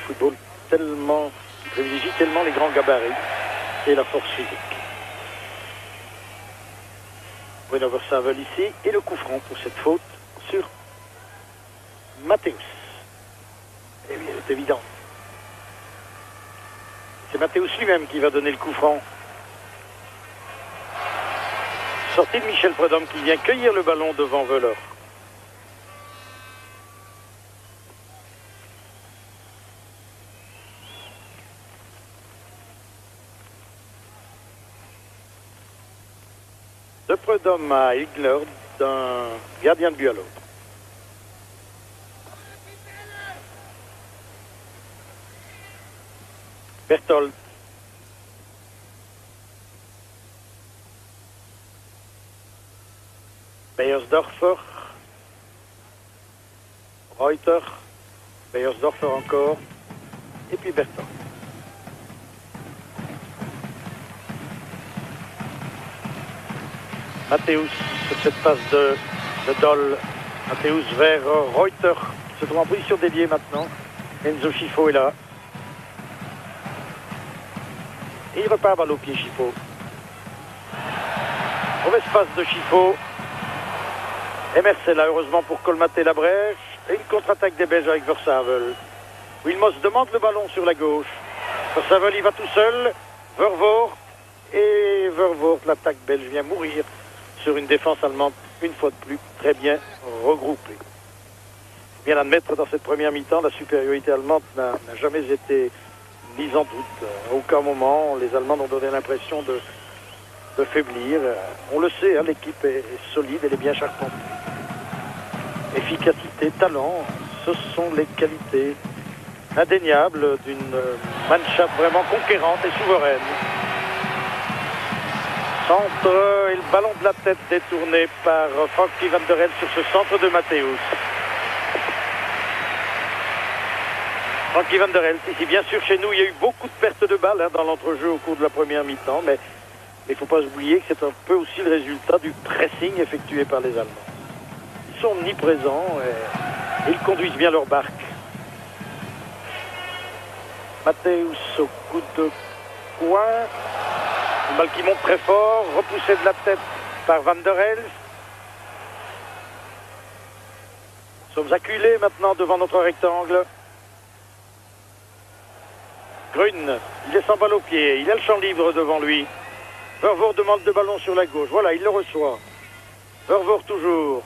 football tellement, qui privilégie tellement les grands gabarits et la force physique. Bruno Versavel ici et le coup franc pour cette faute sur Matthäus. Et bien, c'est évident. C'est Matthäus lui-même qui va donner le coup franc. Sortie de Michel Prudhomme qui vient cueillir le ballon devant Wöhler. De Prudhomme à Hugler, d'un gardien de but à l'autre. Berthold. Beiersdorfer. Reuter. Beiersdorfer encore. Et puis Berthold. Matthäus sur cette passe de Doll. Matthäus vers Reuter, qui se trouve en position dédiée maintenant. Enzo Schifo est là. Et il repart balle au pied, Schifo. Mauvaise passe de Schifo. Emerse là, heureusement pour colmater la brèche. Et une contre-attaque des Belges avec Versavel. Wilmos demande le ballon sur la gauche. Versavel y va tout seul. Vervoort. Et Vervoort, l'attaque belge, vient mourir sur une défense allemande, une fois de plus, très bien regroupée. Il faut bien l'admettre, dans cette première mi-temps, la supériorité allemande n'a jamais été mise en doute. À aucun moment, les Allemands ont donné l'impression de faiblir. On le sait, hein, l'équipe est solide, elle est bien charpentée. Efficacité, talent, ce sont les qualités indéniables d'une Mannschaft vraiment conquérante et souveraine. Centre et le ballon de la tête détourné par Frankie van der Elst sur ce centre de Matthäus. Frankie van der Elst, ici bien sûr chez nous, il y a eu beaucoup de pertes de balles dans l'entrejeu au cours de la première mi-temps, mais il ne faut pas oublier que c'est un peu aussi le résultat du pressing effectué par les Allemands. Ils sont omniprésents et ils conduisent bien leur barque. Matthäus au coup de coin. Une balle qui monte très fort, repoussée de la tête par Van der Elst. Nous sommes acculés maintenant devant notre rectangle. Grün, il est sans balle au pied, il a le champ libre devant lui. Vervoort demande de ballon sur la gauche, voilà, il le reçoit. Vervoort toujours.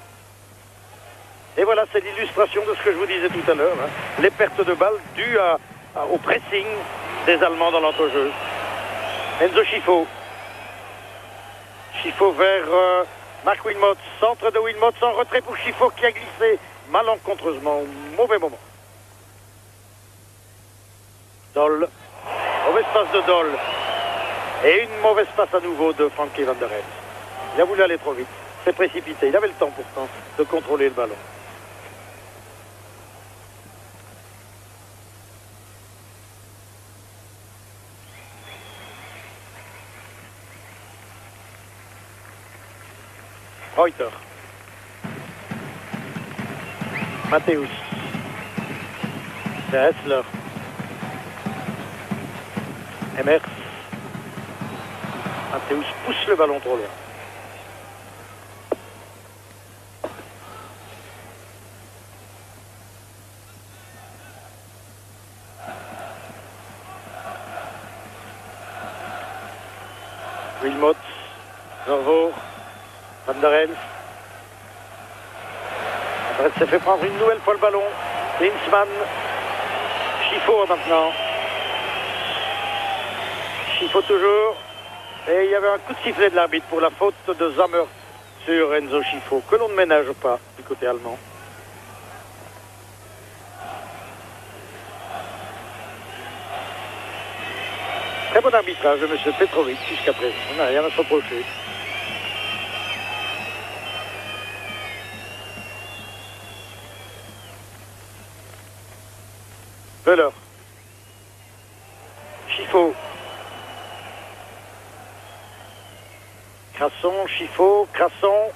Et voilà, c'est l'illustration de ce que je vous disais tout à l'heure. Les pertes de balles dues au pressing des Allemands dans l'entrejeu. Enzo Scifo. Scifo vers Marc Wilmots. Centre de Wilmots en retrait pour Scifo qui a glissé malencontreusement au mauvais moment. Doll. Mauvaise passe de Doll. Et une mauvaise passe à nouveau de Frankie van der Elst. Il a voulu aller trop vite. C'est précipité. Il avait le temps pourtant de contrôler le ballon. Reuter. Matthäus. C'est Hessler. Emers. Matthäus pousse le ballon trop loin. Wilmots. Vervoort. Van der Elst. Van der Elst s'est fait prendre une nouvelle fois le ballon. Klinsmann. Scifo maintenant. Scifo toujours. Et il y avait un coup de sifflet de l'arbitre pour la faute de Zammer sur Enzo Scifo, que l'on ne ménage pas du côté allemand. Très bon arbitrage de M. Petrovic jusqu'à présent. On n'a rien à se reprocher. Veuler. Scifo. Crasson, Scifo, Crasson.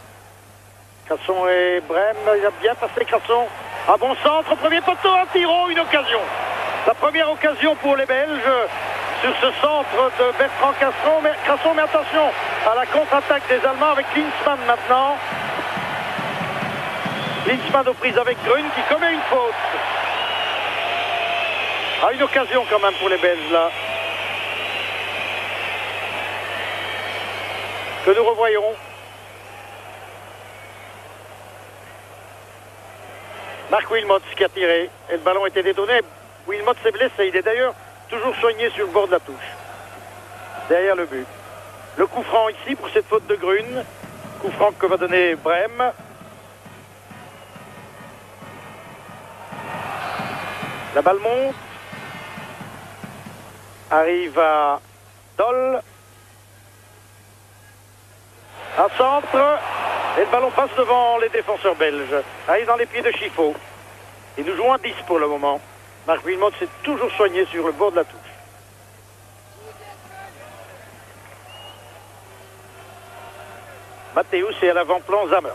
Crasson et Brême, il a bien passé Crasson. Un bon centre, premier poteau, un tiro, une occasion. La première occasion pour les Belges sur ce centre de Bertrand Crasson, mais attention à la contre-attaque des Allemands avec Klinsmann maintenant. Klinsmann aux prises avec Grün qui commet une faute. Ah, une occasion quand même pour les Belges là. Que nous revoyons. Marc Wilmots qui a tiré et le ballon était détourné. Wilmots s'est blessé, il est d'ailleurs toujours soigné sur le bord de la touche. Derrière le but. Le coup franc ici pour cette faute de Grün. Coup franc que va donner Brême. La balle monte. Arrive à Doll. Un centre. Et le ballon passe devant les défenseurs belges. Arrive dans les pieds de Scifo. Et nous jouons à 10 pour le moment. Marc Wilmots s'est toujours soigné sur le bord de la touche. Matthäus est à l'avant-plan Zammer.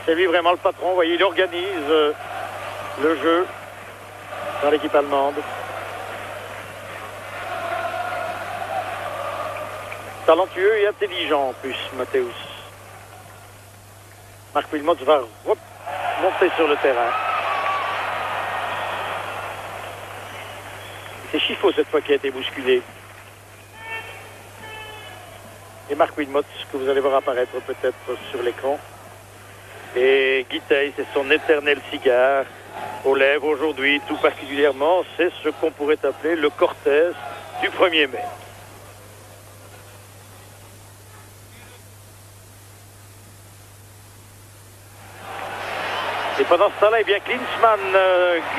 C'est lui vraiment le patron. Vous voyez, il organise le jeu dans l'équipe allemande. Talentueux et intelligent en plus, Matthäus. Marc Wilmots va remonter sur le terrain. C'est Scifo cette fois qui a été bousculé. Et Marc Wilmots que vous allez voir apparaître peut-être sur l'écran. Et Guitey, c'est son éternel cigare aux lèvres aujourd'hui, tout particulièrement, c'est ce qu'on pourrait appeler le Cortez du 1er mai. Et pendant ce temps-là, eh bien, Klinsmann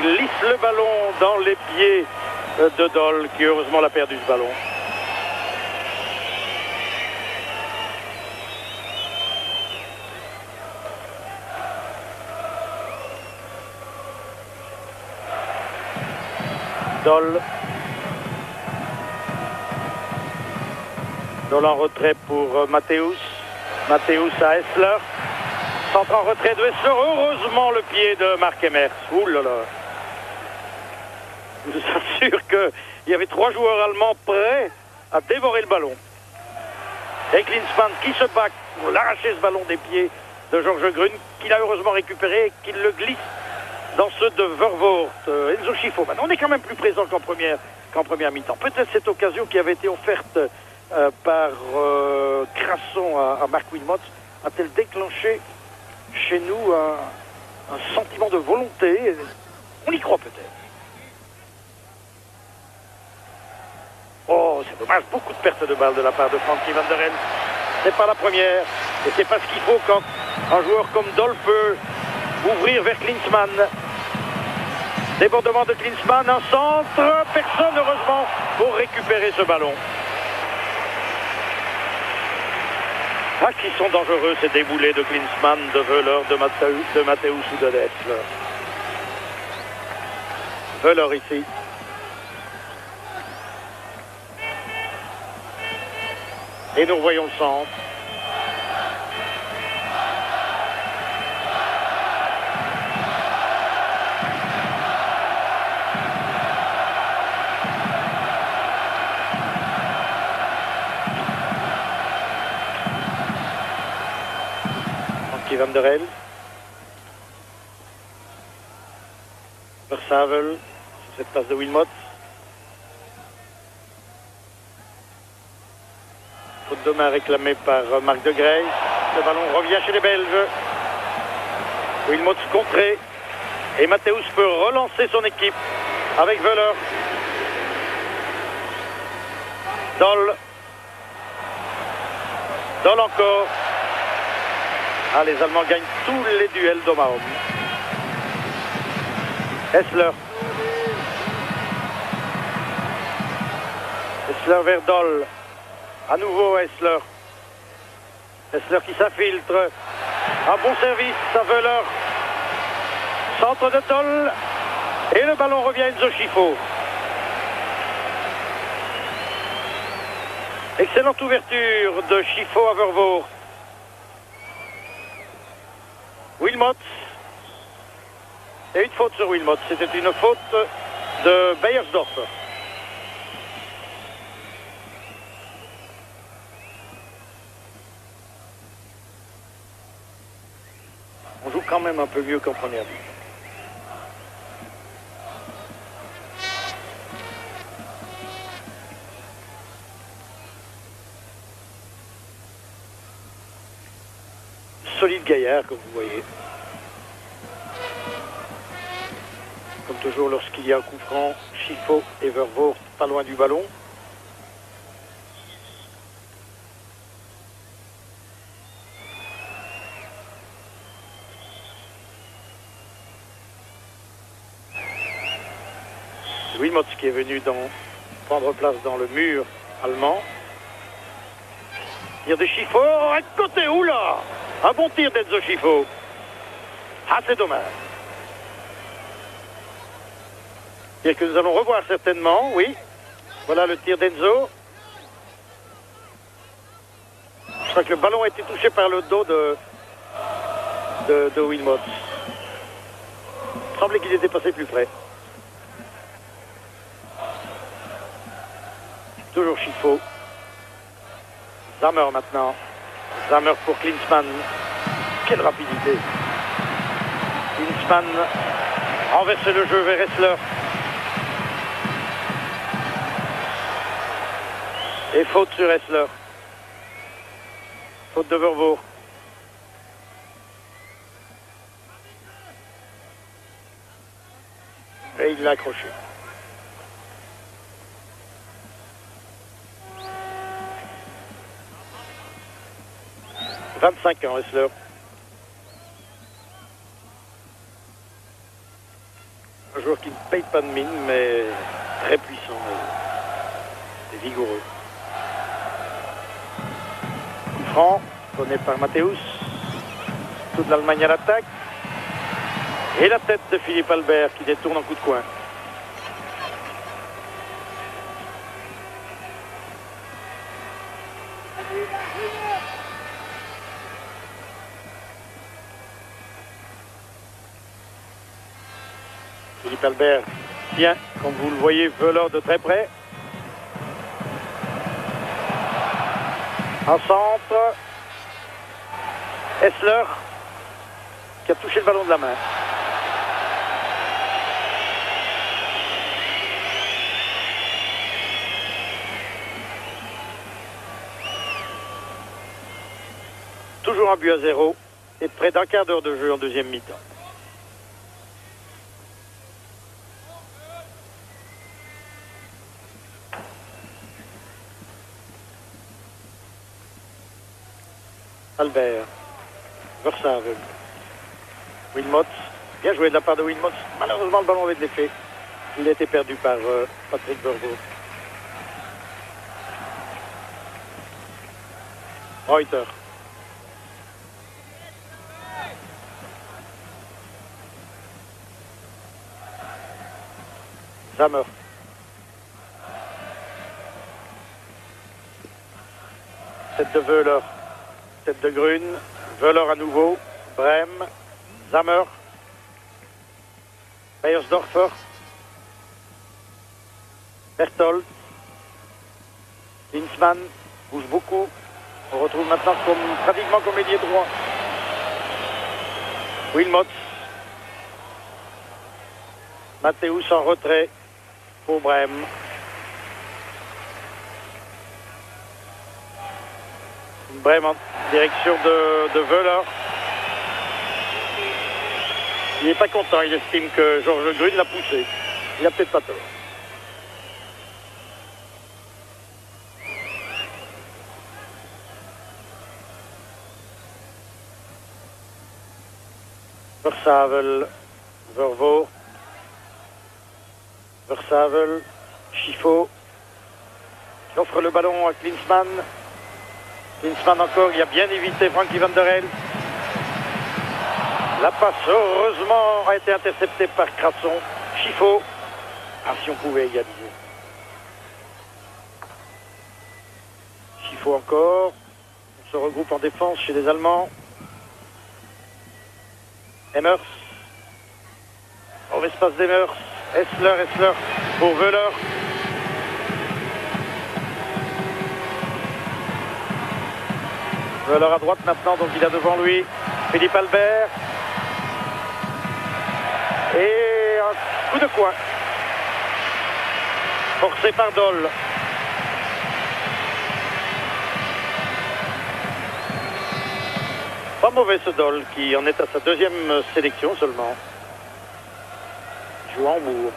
glisse le ballon dans les pieds de Doll, qui heureusement l'a perdu ce ballon. Doll. Doll en retrait pour Matthäus. Matthäus à Hessler. Centre en retrait de Hessler. Heureusement le pied de Marc Emmers. Ouh là là. Je vous assure qu'il y avait 3 joueurs allemands prêts à dévorer le ballon. Et Klinsmann qui se bat pour l'arracher ce ballon des pieds de Georges Grün, qu'il a heureusement récupéré et qu'il le glisse dans ceux de Vervoort. Enzo Scifo. Maintenant, on est quand même plus présent qu'en première mi-temps. Peut-être cette occasion qui avait été offerte par Crasson à Marc Wilmots a-t-elle déclenché chez nous un sentiment de volonté? On y croit peut-être. Oh, c'est dommage, beaucoup de pertes de balles de la part de Frankie van der Elst. C'est pas la première, et c'est pas ce qu'il faut quand un joueur comme Doll peut ouvrir vers Klinsmann. Débordement de Klinsmann, un centre, personne heureusement pour récupérer ce ballon. Ah, qui sont dangereux ces déboulés de Klinsmann, de Völler, de Matthäus ou de Hessler. Völler ici. Et nous revoyons le centre. Frankie van der Elst. Versavel, sur cette passe de Wilmots. Faute de main réclamée par Marc de Grey. Le ballon revient chez les Belges. Wilmots contré. Et Matthäus peut relancer son équipe avec Völler. Doll. Doll encore. Ah, les Allemands gagnent tous les duels d'homme à homme. Hessler. Hessler vers Doll. À nouveau Hessler. Hessler qui s'infiltre. Un bon service à Völler. Centre de Doll. Et le ballon revient à Enzo Scifo. Excellente ouverture de Scifo à Vervoort. Wilmots. Et une faute sur Wilmots. C'était une faute de Beiersdorf. On joue quand même un peu mieux qu'en première ligue. Solide gaillard, comme vous voyez. Comme toujours, lorsqu'il y a un coup franc, Scifo et Vervoort pas loin du ballon. Wilmots qui est venu prendre place dans le mur allemand. Tir de Scifo, à côté, oula! Un bon tir d'Enzo Scifo. Ah, c'est dommage. Tir que nous allons revoir certainement, oui. Voilà le tir d'Enzo. Je crois que le ballon a été touché par le dos de Wilmots. Il semblait qu'il était passé plus près. Toujours Scifo. Zammer maintenant. Zammer pour Klinsmann. Quelle rapidité. Klinsmann renverse le jeu vers Hessler. Et faute sur Hessler. Faute de Vervoort. Et il l'a accroché. « 25 ans, Hessler. Un joueur qui ne paye pas de mine, mais très puissant et vigoureux. Coup franc, donné par Matthäus. Toute l'Allemagne à l'attaque. Et la tête de Philippe Albert qui détourne en coup de coin. Philippe Albert tient, comme vous le voyez, Velor de très près. En centre, Hessler qui a touché le ballon de la main. Toujours un but à 0 et près d'un quart d'heure de jeu en deuxième mi-temps. Albert, Versailles, Wilmots, bien joué de la part de Wilmots. Malheureusement, le ballon avait de l'effet. Il a été perdu par Patrick Verbeau. Reuter. Zammer. Tête de Wöhler. Tête de Grune. Wöhler à nouveau. Brem. Zammer. Beiersdorfer. Berthold. Klinsmann bouge beaucoup. On retrouve maintenant pratiquement comme ailier droit. Wilmots. Mathéus en retrait pour Brem. Brem en direction de Wöhler. Il n'est pas content, il estime que Georges Grune l'a poussé. Il n'a peut-être pas tort. Versavel, Vervaux, Versavel, Schifo, qui offre le ballon à Klinsmann. Klinsmann encore, il a bien évité Frankie van der Elst. La passe, heureusement, a été interceptée par Crasson. Schifo, si on pouvait égaliser. Schifo encore, on se regroupe en défense chez les Allemands. Emmers. Mauvais passe d'Emmers. Hessler pour Wöhler. Wöhler à droite maintenant, donc il a devant lui Philippe Albert. Et un coup de coin. Forcé par Doll. Pas mauvais ce Doll qui en est à sa deuxième sélection seulement. Il joue en Hambourg.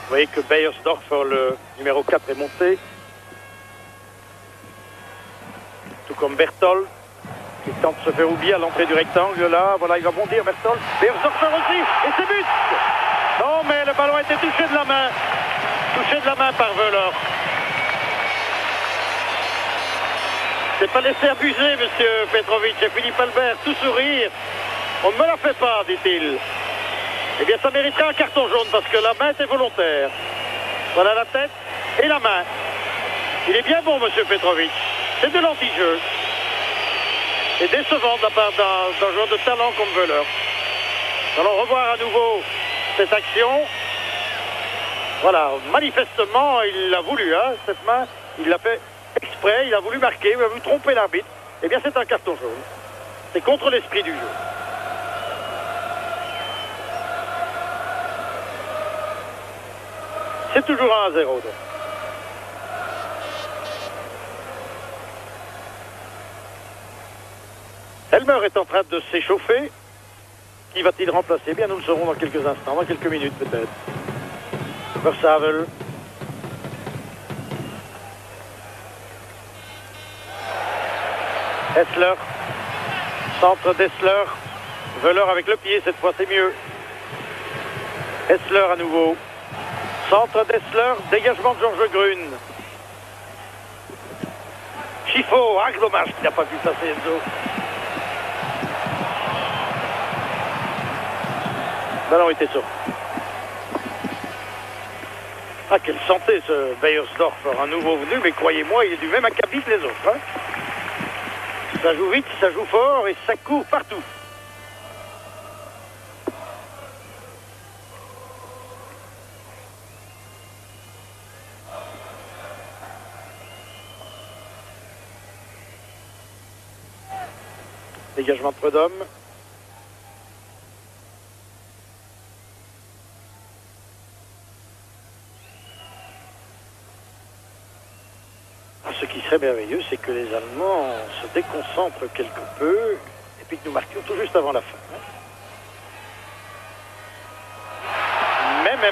Vous voyez que Beiersdorfer, le numéro 4, est monté. Tout comme Berthold, qui tente de se faire oublier à l'entrée du rectangle. Là, voilà, il va bondir Berthold. Beiersdorfer aussi, et c'est but! Non, mais le ballon a été touché de la main. Touché de la main par Wöhler. C'est pas laissé abuser, monsieur Petrovic. Et Philippe Albert, tout sourire. On ne me la fait pas, dit-il. Eh bien, ça mériterait un carton jaune parce que la main était volontaire. Voilà la tête et la main. Il est bien bon, monsieur Petrovic. C'est de l'anti-jeu. Et décevant de la part d'un joueur de talent comme Wöhler. Nous allons revoir à nouveau cette action. Voilà, manifestement, il l'a voulu, hein, cette main. Il l'a fait exprès, il a voulu marquer, il a voulu tromper l'arbitre. Eh bien, c'est un carton jaune. C'est contre l'esprit du jeu. C'est toujours 1-0. Donc. Elmer est en train de s'échauffer. Qui va-t-il remplacer? Eh bien, nous le saurons dans quelques instants, dans quelques minutes peut-être. Versavel. Hessler. Centre d'Hessler. Wöhler avec le pied, cette fois c'est mieux. Hessler à nouveau. Centre d'Hessler, dégagement de Georges Grune. Schifo, ah dommage qu'il n'a pas pu passer Enzo. Le ballon était sorti. Ah, quelle santé ce Beiersdorfer, un nouveau venu, mais croyez-moi, il est du même acabit que les autres. Hein. Ça joue vite, ça joue fort et ça court partout. Dégagement de Prud'homme. Ce qui serait merveilleux, c'est que les Allemands se déconcentrent quelque peu et puis que nous marquions tout juste avant la fin.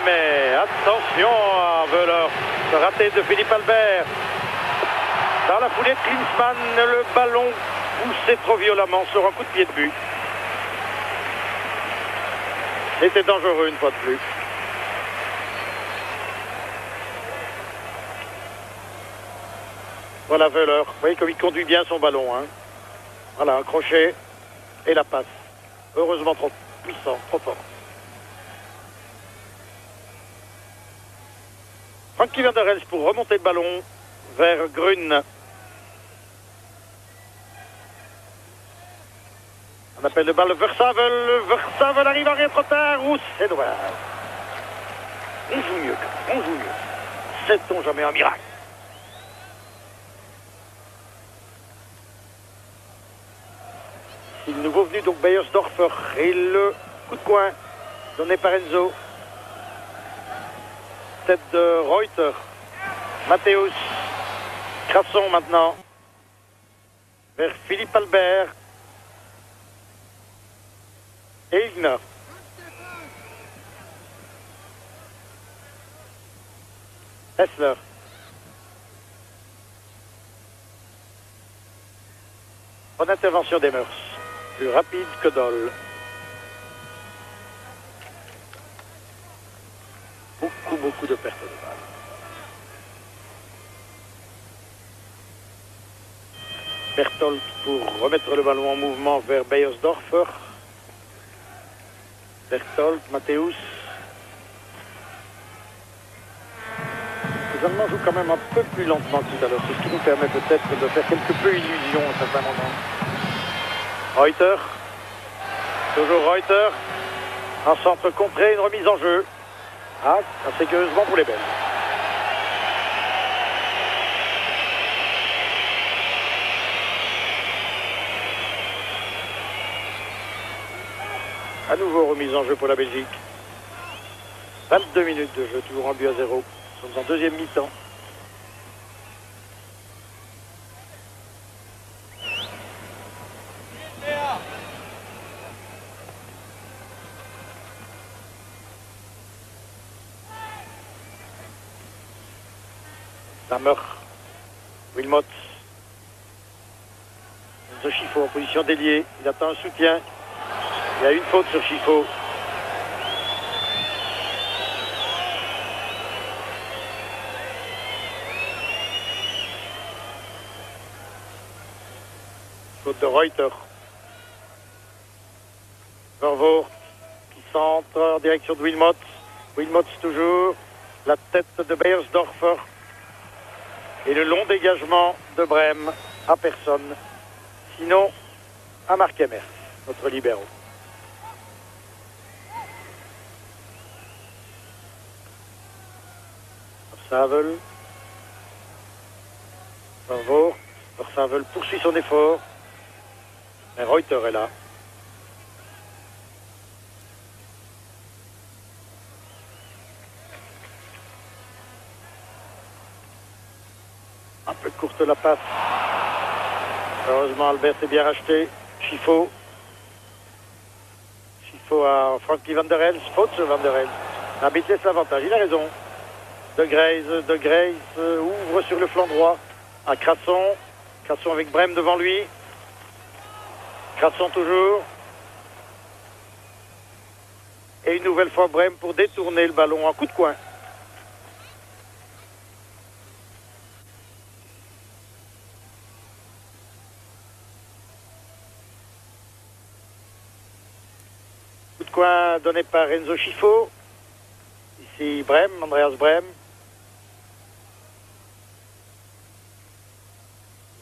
Mais, attention à Wöhler, ce raté de Philippe Albert. Dans la foulée de Klinsmann, le ballon poussé trop violemment sur un coup de pied de but. C'était dangereux une fois de plus. Voilà Wöhler, vous voyez comme il conduit bien son ballon. Hein. Voilà, un crochet et la passe. Heureusement trop puissant, trop fort. Frankie van der Elst pour remonter le ballon vers Grun. On appelle le balle Versavel. Versavel arrive à rien trop tard. Ouh, c'est dommage. On joue mieux, on joue mieux. Sait-on jamais un miracle? Le nouveau venu, donc Beiersdorfer, et le coup de coin donné par Enzo. Tête de Reuter. Matthäus. Crasson maintenant. Vers Philippe Albert. Et Igner. Hessler. Bonne intervention des Meurs. Plus rapide que Doll. Beaucoup de pertes de balles. Berthold pour remettre le ballon en mouvement vers Beiersdorfer. Berthold, Matthäus. Les Allemands jouent quand même un peu plus lentement que tout à l'heure. C'est ce qui nous permet peut-être de faire quelque peu illusion à certains moments. Reuter. Toujours Reuter. Un centre contré, une remise en jeu. Ah, assez curieusement pour les Belges. À nouveau remise en jeu pour la Belgique. 22 minutes de jeu, toujours en but à 0. Nous sommes en deuxième mi-temps. Sammer, Wilmot, de Chifo en position d'ailier. Il attend un soutien. Il y a une faute sur Chifo. Faute de Reuter. Vervoort qui centre en direction de Wilmot. Wilmot toujours. La tête de Beiersdorfer. Et le long dégagement de Brême à personne. Sinon, à Marc Emers, notre libéro. Versavel. Vervoort. Versavel poursuit son effort. Mais Reuter est là. Un peu courte la passe. Heureusement, Albert s'est bien racheté. Chifo. Chifo à Frankie van der Elst. Faute sur Van der Elst. L'arbitre laisse l'avantage. Il a raison. De Grace ouvre sur le flanc droit à Crasson. Crasson avec Brême devant lui. Crasson toujours. Et une nouvelle fois Brême pour détourner le ballon en coup de coin. de coin donné par Enzo Schifo. Ici Brem, Andreas Brem.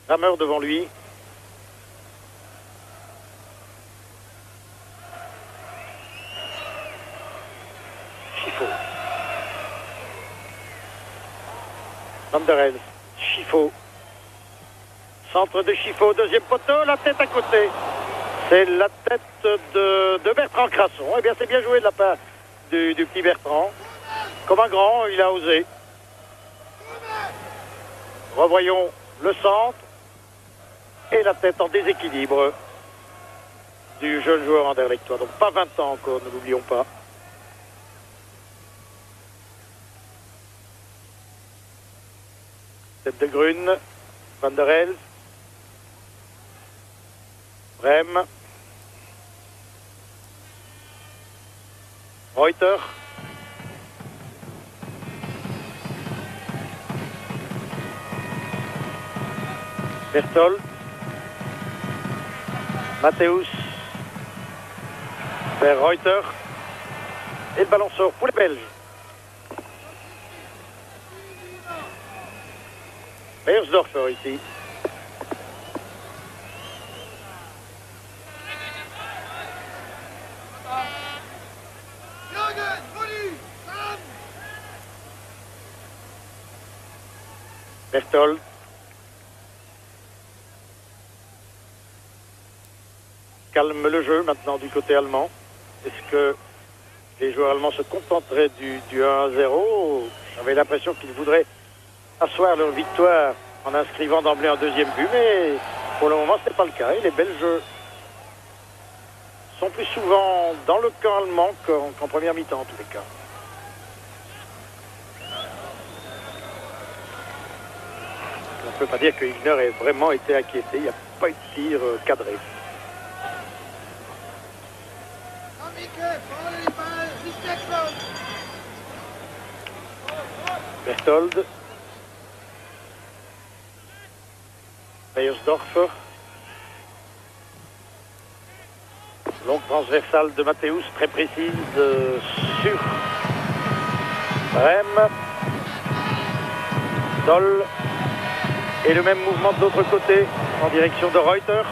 Rameur devant lui. Schifo. Van der Elst. Schifo. Centre de Schifo, deuxième poteau, la tête à côté. C'est la tête de Bertrand Crasson. Eh bien, c'est bien joué de la part du petit Bertrand. Comme un grand, il a osé. Revoyons le centre et la tête en déséquilibre du jeune joueur anderlechtois. Donc pas 20 ans encore, ne l'oublions pas. Tête de Grune, Van der Elst, Brem, Reuter, Berthold, Matthäus, vers Reuter, et le ballon sort pour les Belges. Beiersdorfer ici. Berthold. Calme le jeu maintenant du côté allemand. Est-ce que les joueurs allemands se contenteraient du 1-0? J'avais l'impression qu'ils voudraient asseoir leur victoire en inscrivant d'emblée un deuxième but, mais pour le moment ce n'est pas le cas. Et les Belges sont plus souvent dans le camp allemand qu'en première mi-temps en tous les cas. On ne peut pas dire que Igner ait vraiment été inquiété, il n'y a pas eu de tir cadré. Berthold, Beiersdorfer, longue transversale de Matthäus, très précise sur Brem, Doll, et le même mouvement de l'autre côté en direction de Reuter.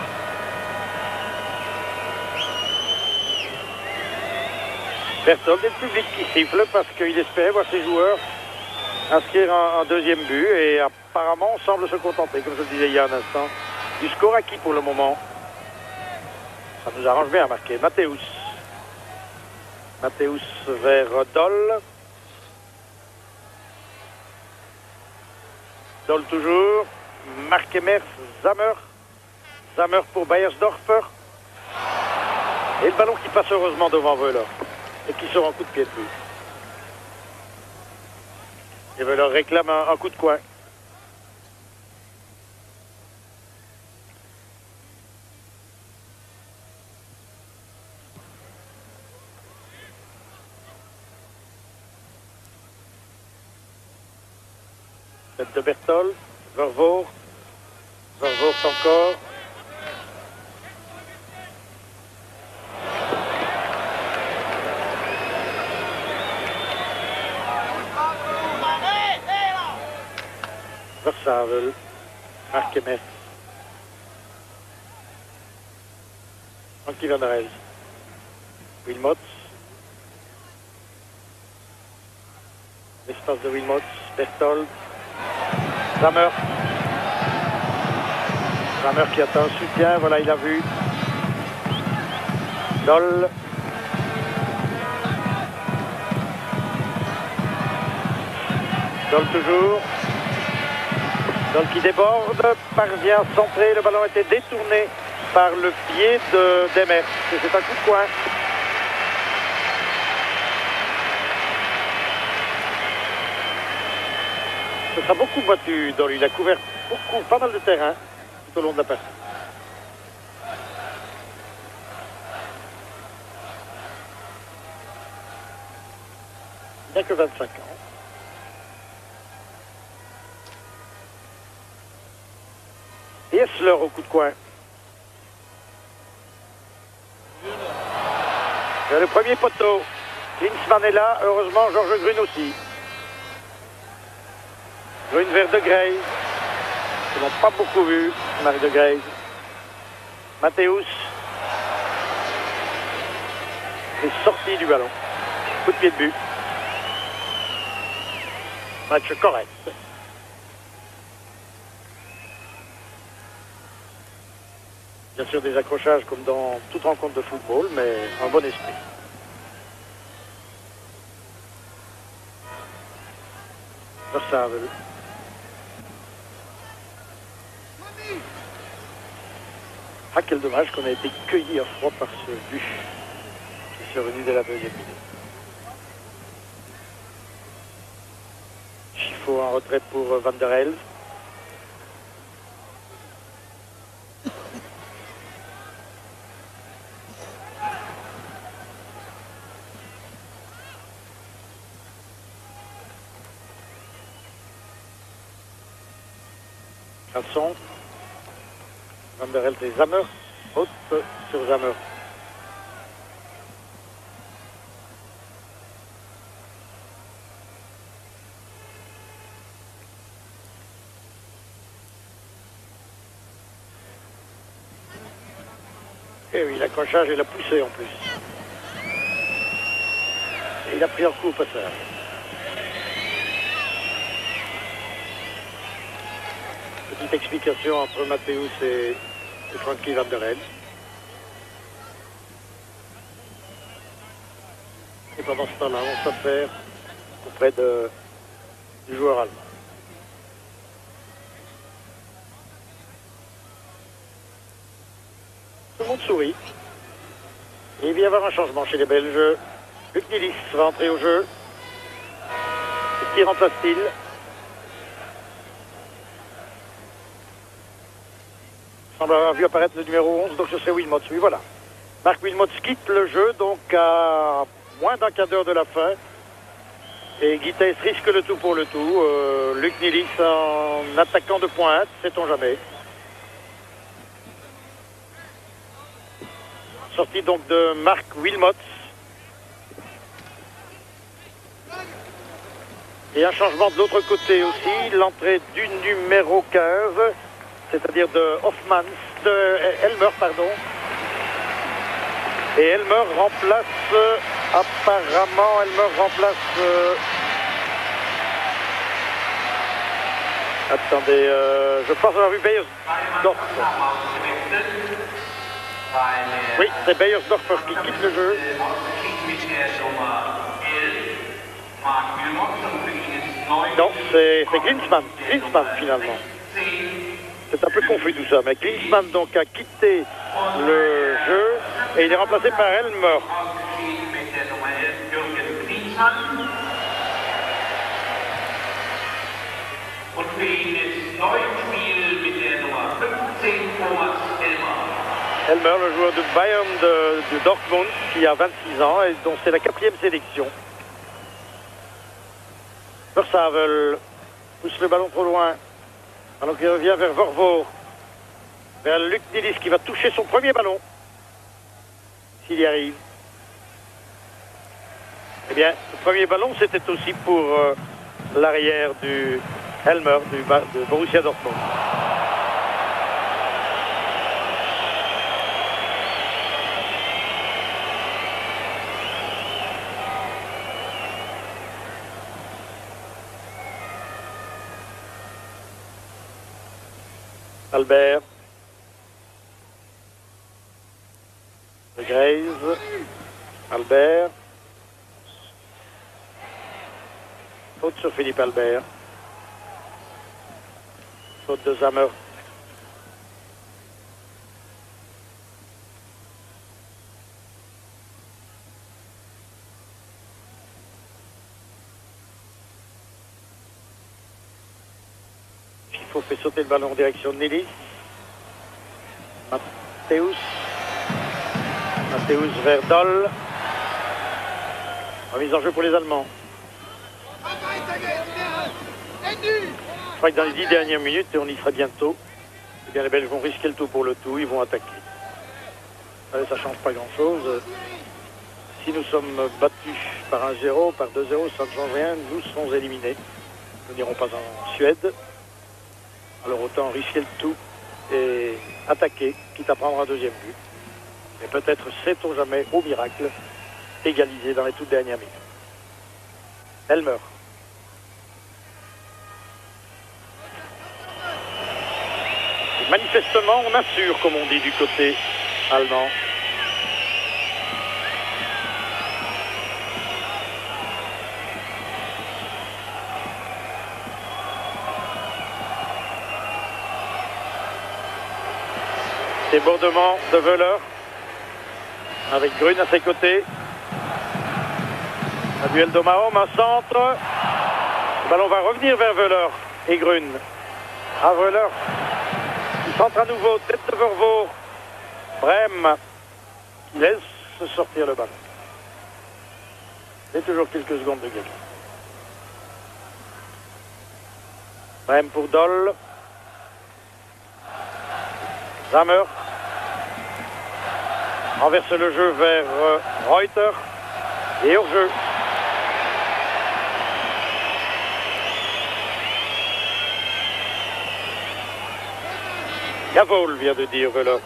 Berthold et le public qui siffle parce qu'il espérait voir ses joueurs inscrire un deuxième but et apparemment on semble se contenter, comme je le disais il y a un instant, du score acquis pour le moment. Ça nous arrange bien à marquer. Matthäus. Matthäus vers Doll. Doll toujours. Markemers, Zammer. Zammer pour Beiersdorfer. Et le ballon qui passe heureusement devant Wöhler et qui sort en coup de pied de but. Et Wöhler réclame un coup de coin. Tête de Berthold, Vervoort, Vervoort encore. Versavel, Markemers, Frankie Van der Elst, Wilmots, l'espace de Wilmots, Berthold, Zammer. Zammer qui attend un soutien, voilà il a vu. Doll. Doll toujours. Doll qui déborde, parvient à centrer, le ballon a été détourné par le pied de Demers. C'est un coup de coin. Ce sera beaucoup battu Doll, il a couvert pas mal de terrain tout au long de la partie. Il n'a que 25 ans. Et Hessler au coup de coin. Le premier poteau. Klinsmann est là. Heureusement, Georges Grune aussi. Grune vers De Grey. Ils n'ont pas beaucoup vu, Marie De Grey. Mathéus. Est sorti du ballon. Coup de pied de but. Match correct. Bien sûr des accrochages comme dans toute rencontre de football, mais un bon esprit. Versailles. Ah, quel dommage qu'on a été cueilli à froid par ce but qui est survenu dès la deuxième minute. Chiffo en retrait pour Van der Elf. Casson. Van der Elf et Zammer. Haute sur Zammer. Et oui, l'accrochage et la poussée en plus. Et il a pris un coup au passage. Petite explication entre Mathéus et Frankie Van der Elf. Et pendant ce temps-là, on s'affaire auprès du joueur allemand. Tout le monde sourit. Et il va y avoir un changement chez les Belges. Luc Nilis va entrer au jeu. Et qui remplace-t-il? Semble avoir vu apparaître le numéro 11, donc ce serait Wilmots. Oui, voilà. Marc Wilmots quitte le jeu, donc à moins d'un quart d'heure de la fin. Et Guy Thys risque le tout pour le tout. Luc Nilis en attaquant de pointe, sait-on jamais. Sortie donc de Marc Wilmots. Et un changement de l'autre côté aussi, l'entrée du numéro 15. C'est-à-dire de Hoffmans, de Elmer, pardon. Et Elmer remplace, apparemment, attendez, je pense avoir vu Beyersdorf. Oui, c'est Beyersdorfer qui quitte le jeu. Non, c'est Klinsmann finalement. C'est un peu confus tout ça, mais Klinsmann donc a quitté le jeu et il est remplacé par Elmer. Elmer, le joueur de Bayern de Dortmund, qui a 26 ans et dont c'est la 4e sélection. Versailles pousse le ballon trop loin. Alors qu'il revient vers Vorvo, vers Luc Nilis qui va toucher son premier ballon, s'il y arrive. Eh bien, le premier ballon, c'était aussi pour l'arrière du Elmer de Borussia Dortmund. Albert, De Grey, Albert, faute sur Philippe Albert, faute de Zammer. Il faut faire sauter le ballon en direction de Nilis. Mathéus vers Doll. Remise en jeu pour les Allemands. Je crois que dans les 10 dernières minutes, et on y sera bientôt, eh bien les Belges vont risquer le tout pour le tout, ils vont attaquer. Allez, ça ne change pas grand-chose. Si nous sommes battus par 1-0, par 2-0, ça ne change rien. Nous serons éliminés. Nous n'irons pas en Suède. Alors autant risquer le tout et attaquer, quitte à prendre un deuxième but. Et peut-être, sait-on jamais, au miracle, égaliser dans les toutes dernières minutes. Elmer. Et manifestement, on assure, comme on dit du côté allemand. Débordement de Wöhler avec Grün à ses côtés. Un duel d'homme à homme, un centre. Le ballon va revenir vers Wöhler et Grün. À Wöhler. Il centre à nouveau, tête de Vervoort. Brême qui laisse sortir le ballon. C'est toujours quelques secondes de gagner. Brême pour Doll. Zammer renverse le jeu vers Reuter et hors-jeu. Gavol vient de dire Wöhler.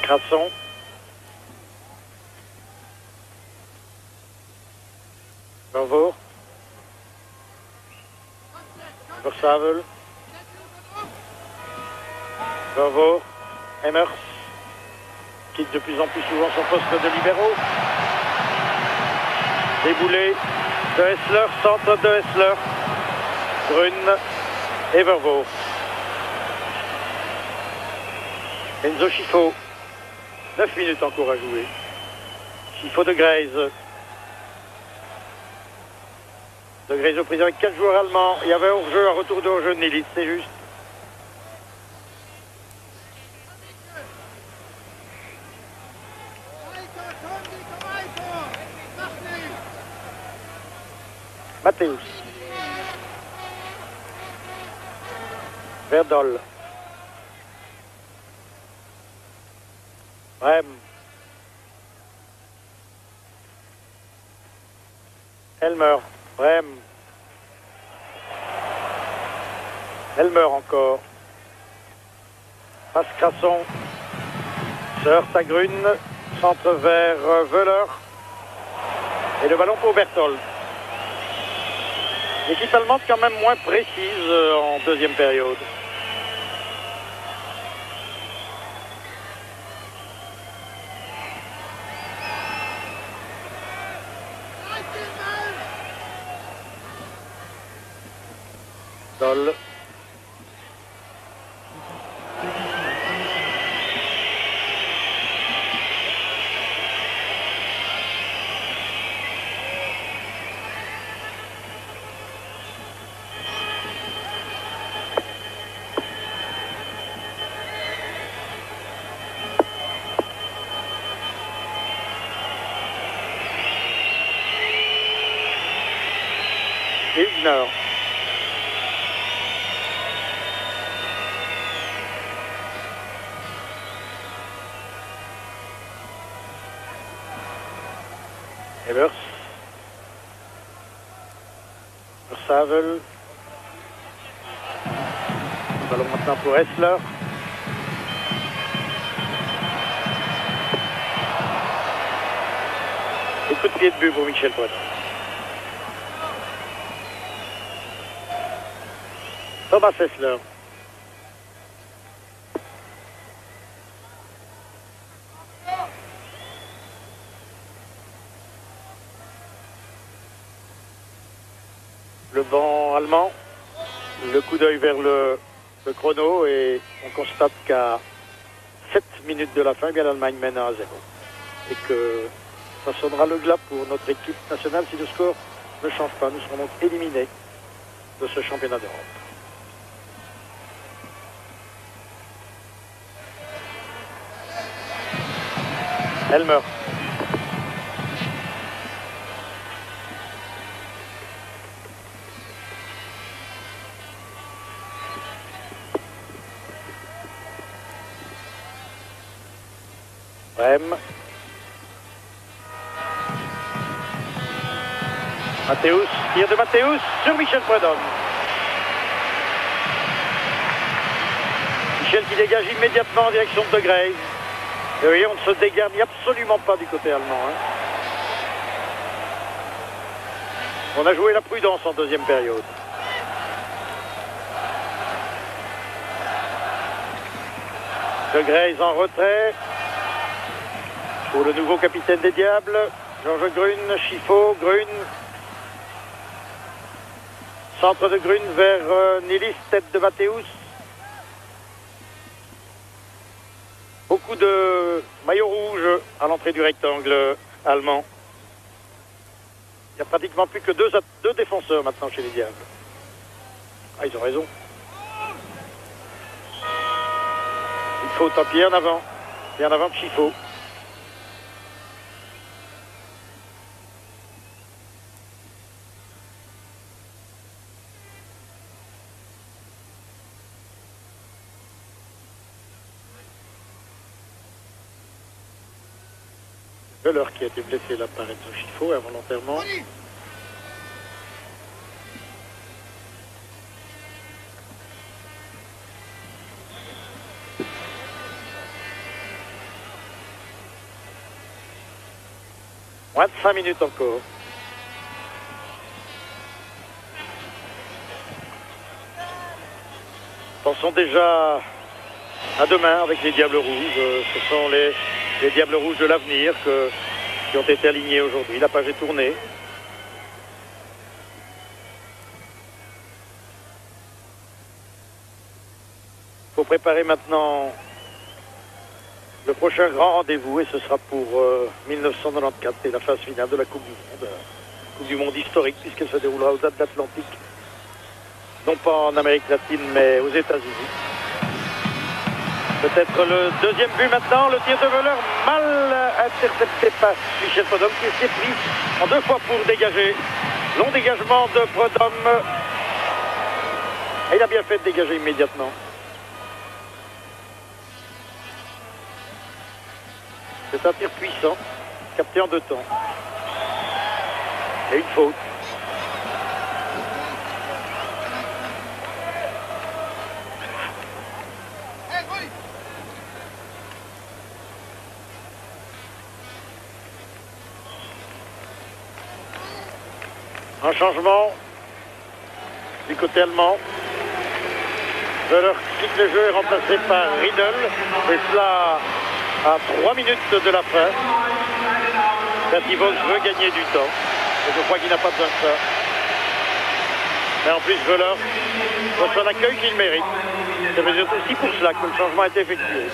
Crasson. Vervoort. Versavel. Vervoort. Emmers. Quitte de plus en plus souvent son poste de libéraux. Déboulé de Hessler, centre de Hessler. Grün et Vervoort. Enzo Schifo. 9 minutes encore à jouer. Schifo de Greyze. De Greyze aux prises avec 4 joueurs allemands. Il y avait hors-jeu, un retour de hors-jeu de Nilitz, c'est juste. Matthäus. Verdol. Brême. Elmer. Brême. Elmer encore. Passe Crasson. Se heurte à Grün. Centre vers Wöhler. Et le ballon pour Berthold. L'équipe allemande quand même moins précise en deuxième période. Doll. Hübner. Evers. Versavel. Ballon maintenant pour Hessler. Et coup de pied de but pour Michel Poitin. Thomas Hessler. Le banc allemand, le coup d'œil vers le chrono et on constate qu'à 7 minutes de la fin, bien l'Allemagne mène à 1-0. Et que ça sonnera le glas pour notre équipe nationale si le score ne change pas. Nous serons donc éliminés de ce championnat d'Europe. Elmer. Brême. Mathéus, tir de Mathéus sur Michel Prudhomme. Michel qui dégage immédiatement en direction de De Graeve. Et vous voyez, on ne se dégarnit absolument pas du côté allemand. Hein. On a joué la prudence en deuxième période. De Graeve en retrait. Pour le nouveau capitaine des Diables, Georges Grune, Chiffaut, Grune. Centre de Grune vers Nilis, tête de Mathéus. Beaucoup de maillots rouges à l'entrée du rectangle allemand. Il n'y a pratiquement plus que deux défenseurs maintenant chez les Diables. Ah, ils ont raison. Il faut un pied en avant. Pied en avant de Chiffaut. Veller qui a été blessé là par Enzo Chiffaut involontairement. Moins de 5 minutes encore. Pensons déjà à demain avec les Diables Rouges. Ce sont les Diables Rouges de l'avenir qui ont été alignés aujourd'hui. La page est tournée. Il faut préparer maintenant le prochain grand rendez-vous et ce sera pour 1994 et la phase finale de la Coupe du Monde. Coupe du Monde historique puisqu'elle se déroulera aux Atlantiques. Non pas en Amérique latine mais aux États-Unis. Peut-être le deuxième but maintenant, le tir de Veller mal intercepté par Michel Prudhomme qui s'est pris en 2 fois pour dégager. Long dégagement de Prudhomme. Et il a bien fait de dégager immédiatement. C'est un tir puissant, capté en 2 temps. Et une faute. Un changement du côté allemand. Veller quitte le jeu est remplacé par Riedel. Et cela à 3 minutes de la fin. Bertivos veut gagner du temps. Et je crois qu'il n'a pas besoin de ça. Mais en plus, Veller reçoit l'accueil qu'il mérite. C'est peut-être aussi pour cela que le changement a été effectué.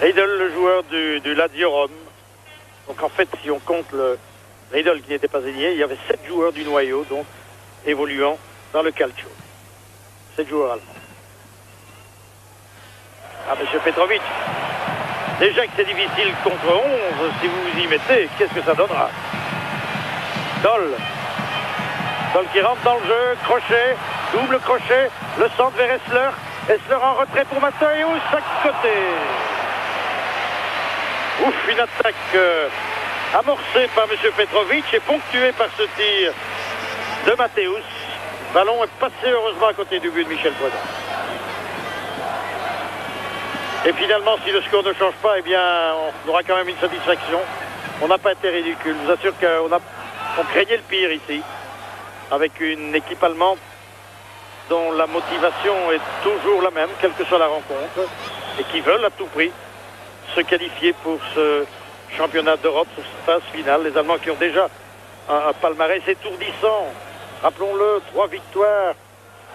Riedel, le joueur du Lazio Rome. Donc en fait, si on compte le Riedel qui n'était pas aligné, il y avait 7 joueurs du noyau, donc évoluant dans le calcio. 7 joueurs allemands. Ah, monsieur Petrovic, déjà que c'est difficile contre 11, si vous vous y mettez, qu'est-ce que ça donnera? Doll qui rentre dans le jeu, crochet, double crochet, le centre vers Essler. Essler en retrait pour Mathéus, à côté. Ouf, une attaque amorcée par M. Petrovic et ponctuée par ce tir de Mathéus. Le ballon est passé heureusement à côté du but de Michel Prudhomme. Et finalement, si le score ne change pas, eh bien, on aura quand même une satisfaction. On n'a pas été ridicule. Je vous assure qu'on craignait le pire ici, avec une équipe allemande dont la motivation est toujours la même, quelle que soit la rencontre, et qui veulent à tout prix se qualifier pour ce championnat d'Europe, pour cette phase finale. Les Allemands qui ont déjà un palmarès étourdissant. Rappelons-le, 3 victoires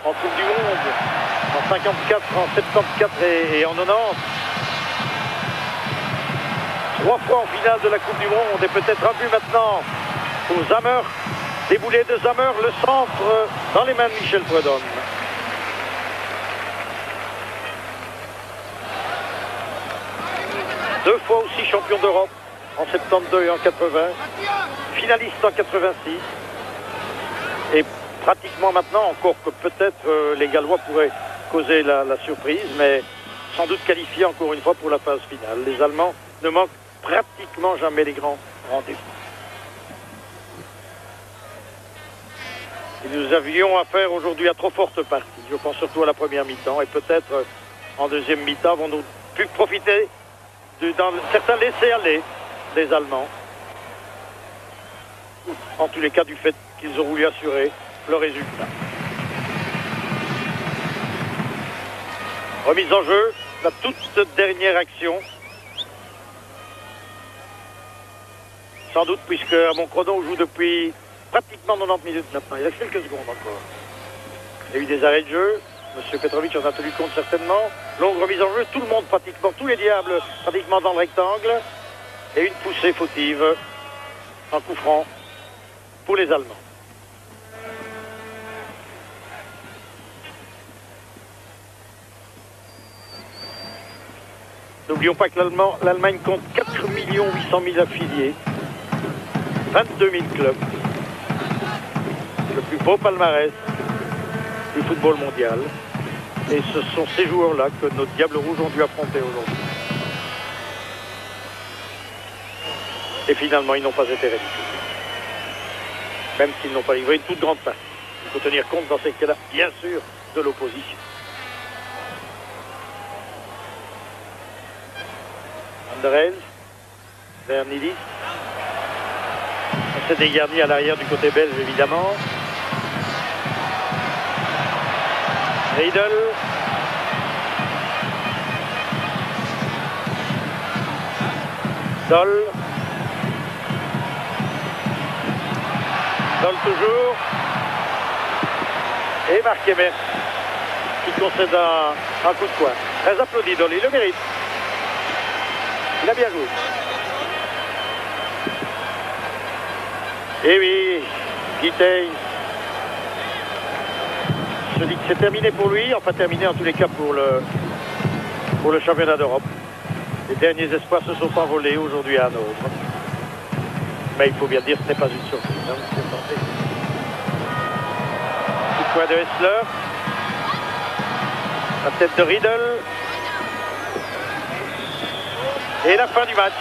en Coupe du Monde, en 54, en 74 et en 90. 3 fois en finale de la Coupe du Monde et peut-être un but maintenant pour Zammer. Déboulé de Zammer, le centre dans les mains de Michel Prudhomme. Deux fois aussi champion d'Europe en 72 et en 80, finaliste en 86 et pratiquement maintenant, encore que peut-être les Gallois pourraient causer la surprise, mais sans doute qualifiés encore une fois pour la phase finale. Les Allemands ne manquent pratiquement jamais les grands rendez-vous. Et nous avions affaire aujourd'hui à trop forte partie. Je pense surtout à la première mi-temps et peut-être en deuxième mi-temps vont nous pu profiter dans certains laissés-aller des Allemands. En tous les cas du fait qu'ils ont voulu assurer le résultat. Remise en jeu, la toute dernière action. Sans doute puisque à mon chrono on joue depuis pratiquement 90 minutes maintenant. Il reste quelques secondes encore. Il y a eu des arrêts de jeu. Monsieur Petrovic en a tenu compte certainement. Longue remise en jeu, tout le monde pratiquement, tous les diables pratiquement dans le rectangle. Et une poussée fautive en coup franc pour les Allemands. N'oublions pas que l'Allemagne compte 4 800 000 affiliés, 22 000 clubs, le plus beau palmarès du football mondial. Et ce sont ces joueurs-là que nos Diables Rouges ont dû affronter aujourd'hui. Et finalement, ils n'ont pas été ridicules. Même s'ils n'ont pas livré une toute grande partie. Il faut tenir compte dans ces cas-là, bien sûr, de l'opposition. Anderels, vers Nilis. On s'est dégarni à l'arrière du côté belge, évidemment. Riedel. Doll. Doll toujours. Et Marc Emmer qui concède un coup de poing. Très applaudi, Doll, il le mérite. Il a bien joué. Et oui, Guitey se dit que c'est terminé pour lui, enfin terminé en tous les cas pour le championnat d'Europe. Les derniers espoirs se sont envolés aujourd'hui à Hanovre. Mais il faut bien dire que ce n'est pas une surprise. Hein, coup de poing de Hessler. La tête de Riedel. Et la fin du match.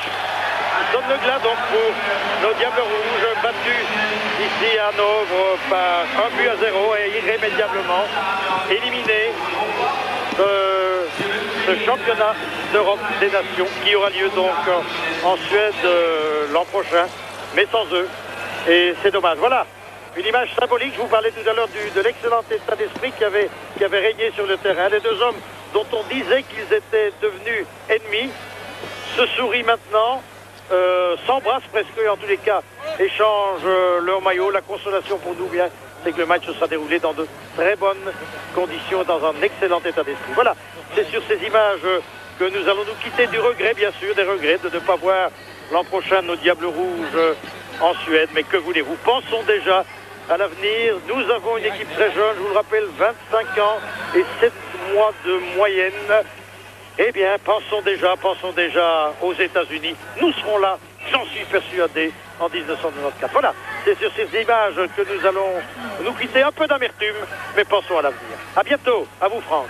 Donne le glas donc pour nos Diables Rouges battus ici à Hanovre par 1-0 et irrémédiablement éliminés ce championnat d'Europe des Nations qui aura lieu donc en Suède l'an prochain, mais sans eux. Et c'est dommage. Voilà, une image symbolique. Je vous parlais tout à l'heure de l'excellent état d'esprit qui avait régné sur le terrain. Les deux hommes dont on disait qu'ils étaient devenus ennemis se sourient maintenant, s'embrassent presque, en tous les cas, échangent leur maillot. La consolation pour nous, bien, c'est que le match se sera déroulé dans de très bonnes conditions, dans un excellent état d'esprit. Voilà, c'est sur ces images que nous allons nous quitter, du regret, bien sûr, des regrets de ne pas voir l'an prochain nos Diables Rouges en Suède. Mais que voulez-vous? Pensons déjà à l'avenir. Nous avons une équipe très jeune, je vous le rappelle, 25 ans et 7 mois de moyenne. Eh bien, pensons déjà aux États-Unis. Nous serons là, j'en suis persuadé, en 1994. Voilà, c'est sur ces images que nous allons nous quitter, un peu d'amertume, mais pensons à l'avenir. À bientôt, à vous Franck.